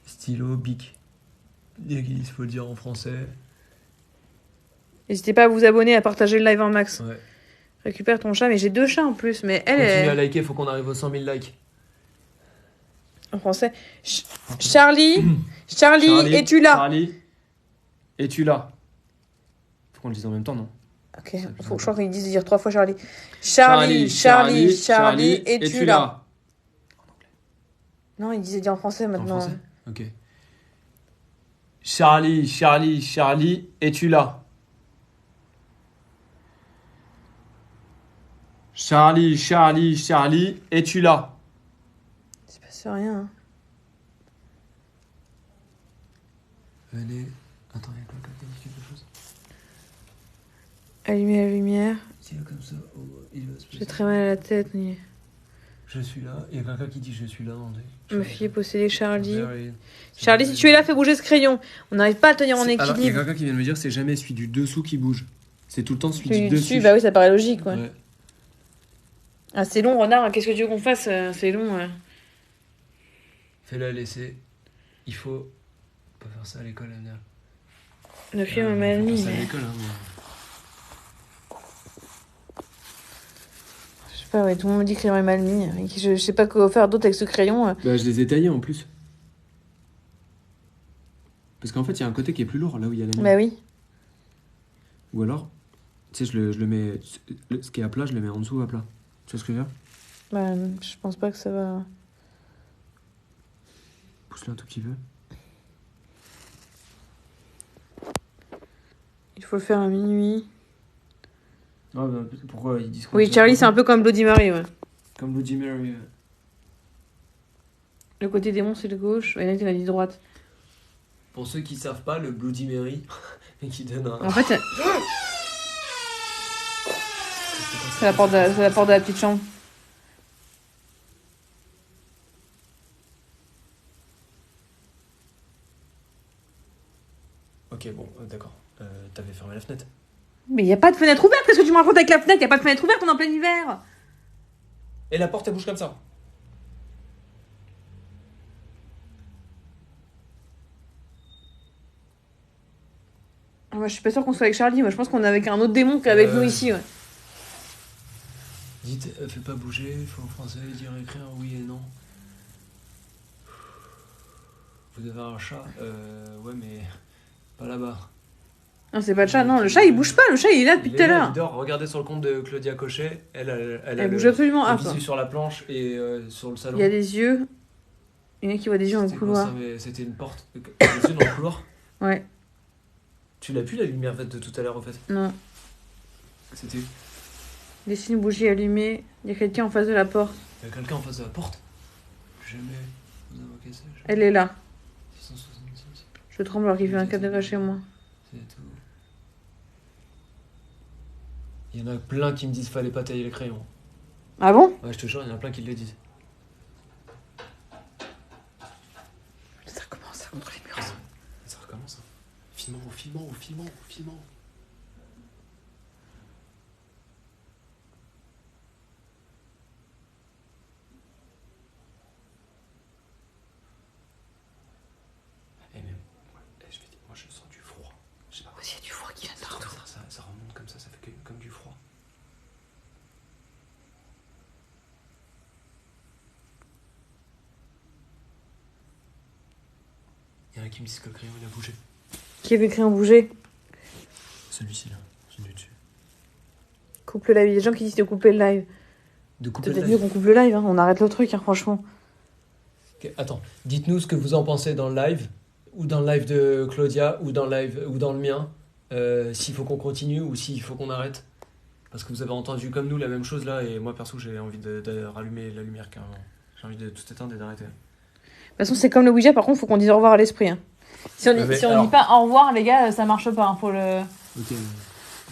Stylo, bic. Il faut le dire en français. N'hésitez pas à vous abonner, à partager le live en max. Ouais. Récupère ton chat, mais j'ai 2 chats en plus. Mais elle Continuez à est liker, faut qu'on arrive aux 100 000 likes. en français. Charlie, es-tu là? Charlie, es-tu là? Faut qu'on le dise en même temps, non? Ok, je crois qu'ils disent de dire 3 fois Charlie. Charlie, es-tu là? Non, ils disaient dire en français En maintenant. français? Ok. Charlie, es-tu là? Charlie, es-tu là? C'est passé rien. Hein. Venez. Attends, il y a quelqu'un qui a dit quelque chose. Allumez la lumière. Tiens, comme ça, il va se J'ai passer. très mal à la tête. Mais... Je suis là. Il y a quelqu'un qui dit je suis là. Ma fille est possédée, Charlie. Very- Charlie, si tu es là, fais bouger ce crayon. On n'arrive pas à tenir en Alors, il y a équilibre. quelqu'un qui vient de me dire c'est jamais celui du dessous qui bouge. C'est tout le temps celui Celui du du dessus. dessus, bah oui, ça paraît logique. Ouais. Ouais. Ah, c'est long, renard. Qu'est-ce que tu veux qu'on fasse? C'est long. Fais-la laisser. Il faut pas faire ça à l'école, Amina. Le film m'a Faut mis. faire ça à Mais... l'école, hein, Je sais pas, ouais, tout le monde me dit que le crayon est mal mis. Je sais pas quoi faire d'autre avec ce crayon. Bah, je les ai taillés en plus. Parce qu'en fait, il y a un côté qui est plus lourd là où il y a la mine. Bah oui. Ou alors, tu sais, je le mets. Ce qui est à plat, je le mets en dessous à plat. Tu vois ce que je veux dire? Bah, je pense pas que ça va. Pousse-le un tout petit peu. Il faut le faire à minuit. Ah, bah, pourquoi ils disent Oui, Charlie, c'est un peu comme Bloody Mary, ouais. Comme Bloody Mary. Le côté démon, c'est le gauche. Et là, il a dit droite. Pour ceux qui savent pas, le Bloody Mary, et qui donne un. En fait, c'est la porte de la petite chambre. Ok, bon, d'accord. T'avais fermé la fenêtre. Mais il n'y a pas de fenêtre ouverte. Qu'est-ce que tu me racontes avec la fenêtre? Il n'y a pas de fenêtre ouverte, on est en plein hiver. Et la porte, elle bouge comme ça. Moi, je suis pas sûre qu'on soit avec Charlie. Moi, je pense qu'on est avec un autre démon qui est avec nous ici. Ouais. Dites, fais pas bouger, il faut en français dire écrire oui et non. Vous avez un chat? Ouais, mais pas là-bas. Non, c'est pas le chat. Non, le chat, il bouge pas. Le chat, il est là depuis Il tout à est là, l'heure. il dort. Regardez sur le compte de Claudia Cochet. Elle a bouge absolument le pas. visu sur la planche et sur le salon. Il y a des yeux. Il y en a qui voient des yeux dans le C'était quoi, couloir. ça, mais c'était une porte. Des yeux dans le couloir. Ouais. Tu l'as plus la lumière verte de tout à l'heure en fait. Non. C'était. Dessine une bougie allumée. Il y a quelqu'un en face de la porte. Il y a quelqu'un en face de la porte. Jamais vous invoquez ça. Elle est là. 666. Je tremble alors qu'il fait un cadenas chez moi. C'est tout. Il y en a plein qui me disent fallait pas tailler les crayons. Ah bon? Ouais, je te jure, il y en a plein qui le disent. Ça commence à contre les murs. Ça recommence. Hein. Filmant. Et même, moi je sens du froid. Je sais pas. Il y a du froid qui vient de partout. Ça remonte comme ça fait comme du froid. Il y en a qui me disent que le crayon il a bougé. Qui avait écrit en bouger? Celui-ci là, celui dessus. Coupe le live. Il y a des gens qui disent de couper le live. De couper C'est le peut-être live. mieux qu'on coupe le live, hein. On arrête le truc, hein, franchement. Okay, attends, dites-nous ce que vous en pensez dans le live, ou dans le live de Claudia, ou dans le mien. S'il faut qu'on continue ou s'il faut qu'on arrête. Parce que vous avez entendu comme nous la même chose là, et moi perso j'ai envie de rallumer la lumière carrément. J'ai envie de tout éteindre et d'arrêter. De toute façon, c'est comme le Ouija, par contre, faut qu'on dise au revoir à l'esprit. Hein. Si on dit pas au revoir, les gars, ça marche pas. Hein.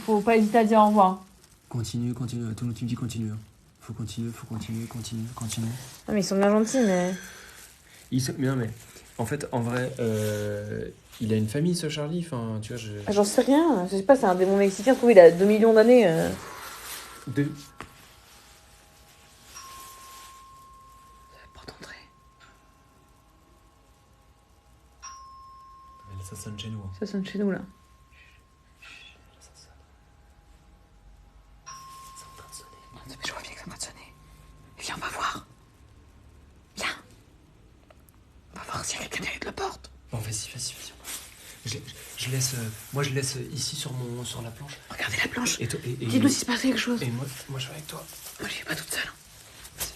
Faut pas hésiter à dire au revoir. Continue. Tout le monde qui me dit continue. Hein. Faut continuer. Ah, mais ils sont bien gentils, mais. Mais non, mais en fait, en vrai, il a une famille ce Charlie. Enfin, tu vois, Ah, j'en sais rien. Je sais pas, c'est un démon mexicain. Il a 2 millions d'années. Porte d'entrée. Ça sonne chez nous. Hein. Ça sonne chez nous, là. Ça sonne. C'est en train de sonner. Je vois bien que c'est en train de sonner. Viens, on va voir. Viens. On va voir s'il y a quelqu'un derrière la porte. Bon, vas-y. Je laisse, moi je laisse ici sur la planche. Regardez la planche. Et dites-nous s'il se passe quelque chose. Et moi je vais avec toi. Moi, je vais pas toute seule. Vas-y.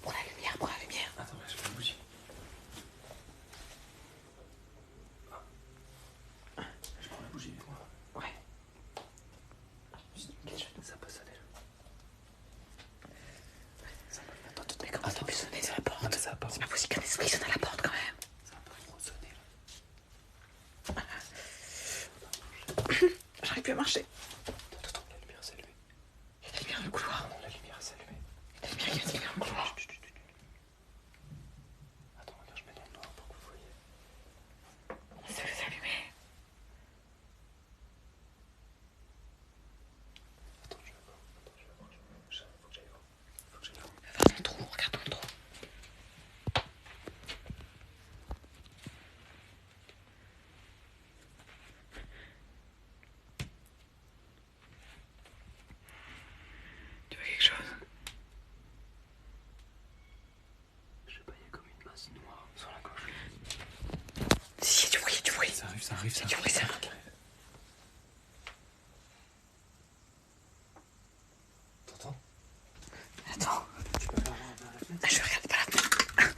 Prends la lumière. Attends, je prends la bougie. Je prends la bougie avec moi. Ouais. Ça peut sonner là. Attends, mais comment ça peut sonner sur la porte? Non, mais ça va pas. C'est pas possible qu'un esprit sonne à la porte quand même. Ça va pas trop sonner là. J'arrive plus à marcher. Attends, la lumière s'est allumée. Il y a de la lumière dans le couloir. Non, la lumière s'est allumée. Il y a de la lumière qui vient dans le couloir. Attends, regarde, je mets dans le noir pour que vous voyez. Ça s'est allumé. Attends, je vais voir. Faut que j'aille voir. Va dans le trou, regarde dans le trou. Tu vois quelque chose? Je sais pas, il y a comme une masse noire sur la gauche. Si, du bruit. Ça arrive. Du bruit, ça arrive. T'entends? Attends. Tu peux faire voir vers la fenêtre? Je regarde pas la fenêtre.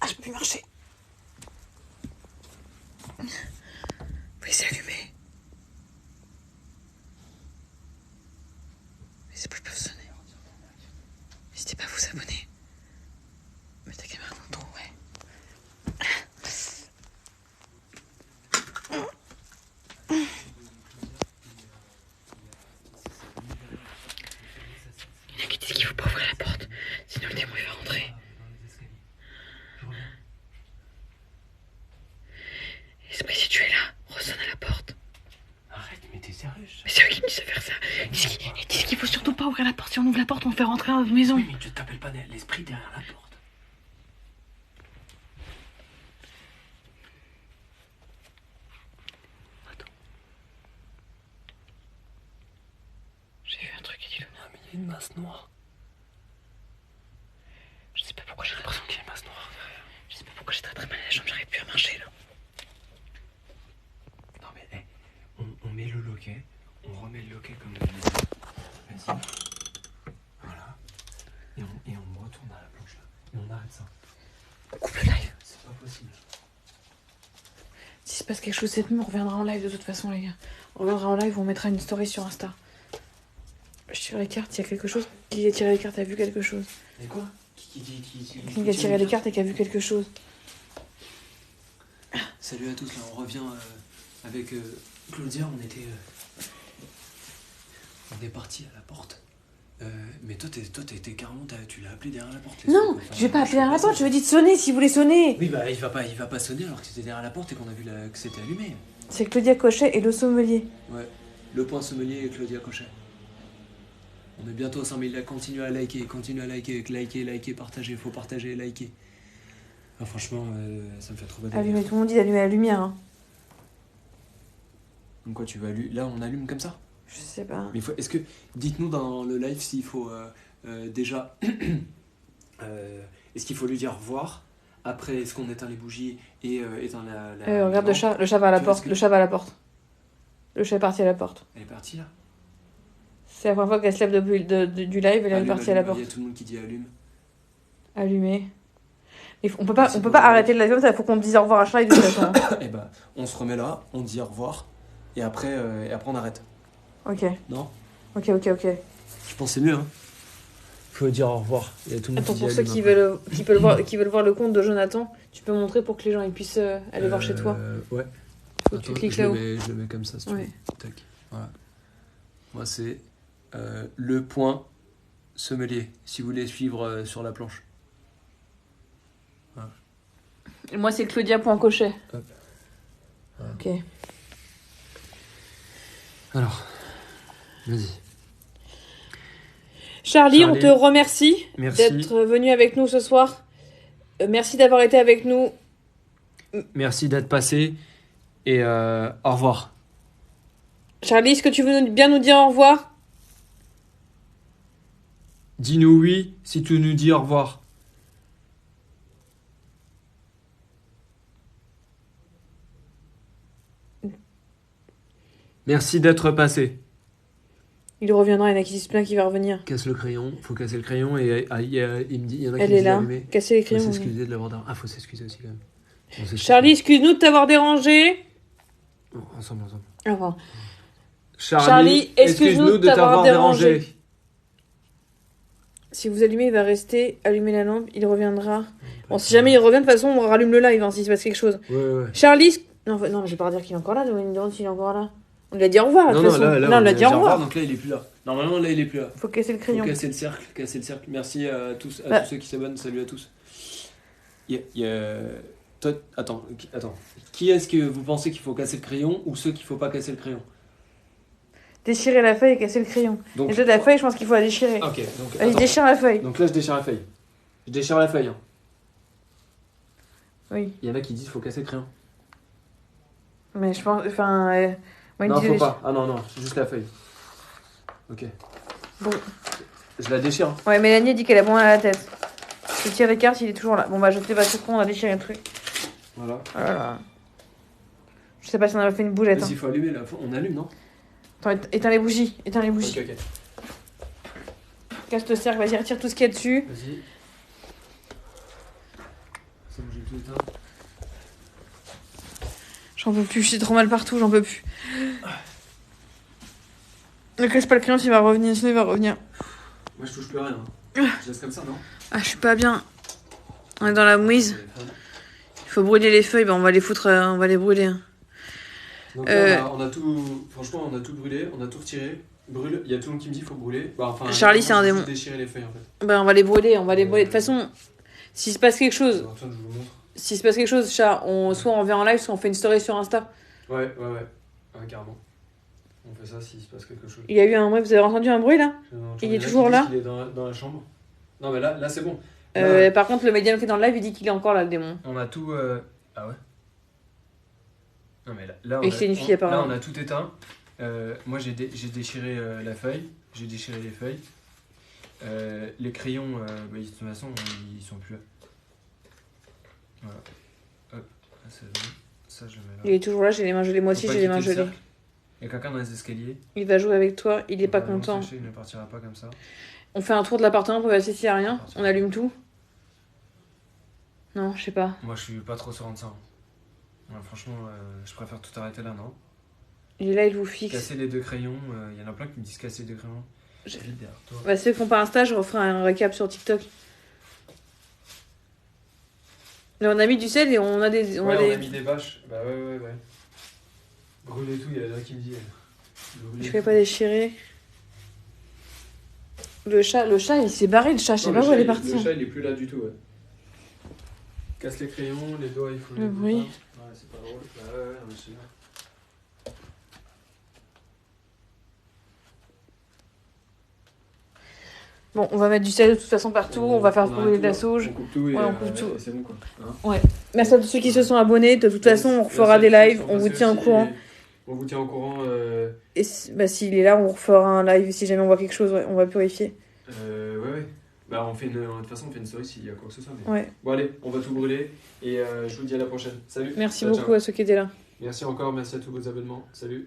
Je peux plus marcher. Oui, c'est allumé. Mais c'est plus peuvent sonner. N'hésitez pas à vous abonner. Mets ta caméra dans le trou, ouais. Il y en a qui disent qu'il faut pas ouvrir la porte, sinon le démon il va rentrer. Esprit, si tu es là, ressonne à la porte. Arrête, mais t'es sérieux? Mais c'est eux qui me disent de faire ça. Ils disent qu'il faut surtout pas ouvrir la porte. Si on ouvre la porte, on fait rentrer dans notre maison. Oui, mais tu t'appelles pas l'esprit derrière la porte. Attends. J'ai vu un truc, dis-le. Ah, mais il y a une masse noire. Je sais pas pourquoi j'ai l'impression qu'il y a une masse noire derrière. Je sais pas pourquoi j'ai très mal à la jambe, j'arrive plus à marcher là. Non, mais on met le loquet, on remet le loquet comme on dit. Vas-y. Voilà. Et on retourne à la planche là. Et on arrête ça. On coupe le live. C'est pas possible. S'il se passe quelque chose cette nuit, on reviendra en live de toute façon, les gars. On reviendra en live, on mettra une story sur Insta. Je tire les cartes, il y a quelque chose. Qui a tiré les cartes a vu quelque chose. Mais quoi? Qui a tiré les cartes et qui a vu quelque chose. Salut à tous, là on revient avec Claudia, on était On est parti à la porte. Mais toi, t'es carrément, tu l'as appelé derrière la porte. Non, je vais pas appeler derrière la porte, je lui ai dit de sonner s'il voulait sonner. Oui, bah il va pas sonner alors que c'était derrière la porte et qu'on a vu que c'était allumé. C'est Claudia Cochet et le sommelier. Ouais, le point sommelier et Claudia Cochet. On est bientôt à 100 000 likes, continuez à liker, partager, faut partager, liker. Ah, franchement, ça me fait trop bader. Allumer, tout le monde dit d'allumer la lumière. Hein. Donc quoi, tu vas allumer. Là, on allume comme ça? Je sais pas. Mais est-ce que. Dites-nous dans le live s'il faut déjà. Est-ce qu'il faut lui dire au revoir? Après, est-ce qu'on éteint les bougies et éteint la. Regarde le chat va à la porte. Le chat va à la porte. Le chat est parti à la porte. Elle est partie là? C'est la première fois qu'elle se lève du live et elle est partie à la porte. Il y a tout le monde qui dit allume. Allumer. On peut pas arrêter le live comme ça, il faut qu'on dise au revoir à Charlie de toute façon. Et bah, on se remet là, on dit au revoir et après on arrête. Ok. Non? Ok. Je pense que c'est mieux, hein. Faut dire au revoir. Il y a tout le monde Attends, qui pour dit ceux allume qui veulent voir le compte de Jonathan, tu peux montrer pour que les gens ils puissent aller voir chez toi. Ouais. Faut que tu cliques là-haut. Je le mets comme ça si tu Ouais. veux. Tac. Voilà. Moi, c'est le point sommelier, si vous voulez suivre sur la planche. Voilà. Et moi, c'est Claudia.cochet. Hop. Voilà. Ok. Alors, vas-y. Charlie, on te remercie Merci. d'être venu avec nous ce soir. Merci d'avoir été avec nous. Merci d'être passé et au revoir. Charlie, est-ce que tu veux bien nous dire au revoir? Dis-nous oui si tu nous dis au revoir. Merci d'être passé. Il reviendra, il y en a qui se plaignent qu'il va revenir. Casse le crayon, faut casser le crayon et il me dit, il y en a qui Elle me est disent là, d'allumer. casser les Faut crayons. s'excuser de l'avoir dérangé. Ah, faut s'excuser aussi quand même. On s'excuse. Charlie, excuse-nous de t'avoir dérangé. Oh, ensemble. Au revoir. Charlie, excuse-nous de t'avoir dérangé. Si vous allumez, il va rester. Allumez la lampe, il reviendra. Bon, si jamais il revient, de toute façon, on rallume le live hein, s'il se passe quelque chose. Ouais. Charlie, non, je vais pas dire qu'il est encore là, on me demande s'il est encore là. On lui a dit au revoir, de toute façon. Là, on lui a dit au revoir. Donc là, il est plus là. Normalement, là, il est plus là. Faut casser le crayon. Faut casser le cercle. Merci à tous ceux qui s'abonnent. Salut à tous. Toi, attends. Qui est-ce que vous pensez qu'il faut casser le crayon ou ceux qu'il faut pas casser le crayon? Déchirer la feuille et casser le crayon. Donc, Déjà, la feuille, je pense qu'il faut la déchirer. Ok, donc. Allez, déchire la feuille. Donc là, je déchire la feuille. Hein. Oui. Il y en a qui disent qu'il faut casser le crayon. Mais je pense. Enfin. Moi, Non, faut pas. Ah non, juste la feuille. Ok. Bon. Je la déchire. Hein. Ouais, Mélanie dit qu'elle a bon à la tête. Je tire les cartes, il est toujours là. Bon, bah, je sais pas trop con, on a déchiré le truc. Voilà. Voilà. Je sais pas si on a fait une boulette. Mais s'il faut allumer, là, on allume, non? Attends, éteins les bougies. Ok. Casse le cercle, vas-y, retire tout ce qu'il y a dessus. Vas-y. C'est bon, j'ai tout éteint. J'en peux plus, j'ai trop mal partout, j'en peux plus. Ne casse pas le crayon, s'il va revenir, sinon il va revenir. Moi, je touche plus à rien. Je laisse comme ça, non? Ah, je suis pas bien. On est dans la mouise. Il faut brûler les feuilles, bah on va les foutre, on va les brûler. Donc là, on a tout. Franchement, on a tout brûlé, on a tout retiré. Brûle. Il y a tout le monde qui me dit qu'il faut brûler. Bah, enfin, Charlie, c'est un démon. Déchirer les feuilles en fait. Bah on va les brûler, De toute façon, s'il se passe quelque chose. Alors, tiens, je vous montre. S'il se passe quelque chose, chat, soit on vient en live, soit on fait une story sur Insta. Ouais, carrément. On fait ça s'il se passe quelque chose. Il y a eu un bruit, vous avez entendu un bruit là? Il est toujours là? Il est dans la chambre. Non, mais là c'est bon. Par contre, le médium qui est dans le live, il dit qu'il est encore là, le démon. On a tout. Ah ouais? Non, mais là Et que c'est une fille, apparemment. Là, on a tout éteint. Moi, j'ai déchiré la feuille. J'ai déchiré les feuilles. Les crayons, de toute façon, ils sont plus là. Voilà. Hop, c'est bon. Ça, je le mets là. Il est toujours là, j'ai les mains gelées. Moi aussi, j'ai les mains gelées. Il y a quelqu'un dans les escaliers. Il va jouer avec toi, il est pas content. Il ne partira pas comme ça. On fait un tour de l'appartement pour vérifier s'il y a rien. On allume tout. Non, je sais pas. Moi, je suis pas trop serein de ça. Ouais, franchement, je préfère tout arrêter là, non? Il est là, il vous fixe. Casser les deux crayons. Il y en a plein qui me disent casser les deux crayons. Vite derrière toi. Bah, ceux qui font pas Insta, je referai un récap sur TikTok. Là, on a mis du sel et on a des. On a mis des bâches. Bah ouais. Brûler tout, il y en a qui me dit. Je vais pas déchirer. Le chat, il s'est barré, le chat, je sais Non, pas où elle est partie. Le chat, il est plus là du tout, ouais. Casse les crayons, les doigts, il faut Le bruit. Ouais, c'est pas drôle. Bah ouais, non, mais c'est bien. Bon, on va mettre du sel de toute façon partout, on va faire brûler de la arrête tout, sauge. On coupe tout et, Ouais, on coupe tout. et c'est bon, quoi. Hein. Ouais. Merci à tous ceux qui se sont abonnés. De toute façon, on refera des lives, on vous tient au courant. On vous tient au courant. Et s'il est là, on refera un live si jamais on voit quelque chose, ouais, on va purifier. Ouais. Bah, de toute façon, on fait une story s'il y a quoi que ce soit. Mais... Ouais. Bon, allez, on va tout brûler et je vous dis à la prochaine. Salut. Merci Ciao, beaucoup ciao. à ceux qui étaient là. Merci encore, merci à tous vos abonnements. Salut.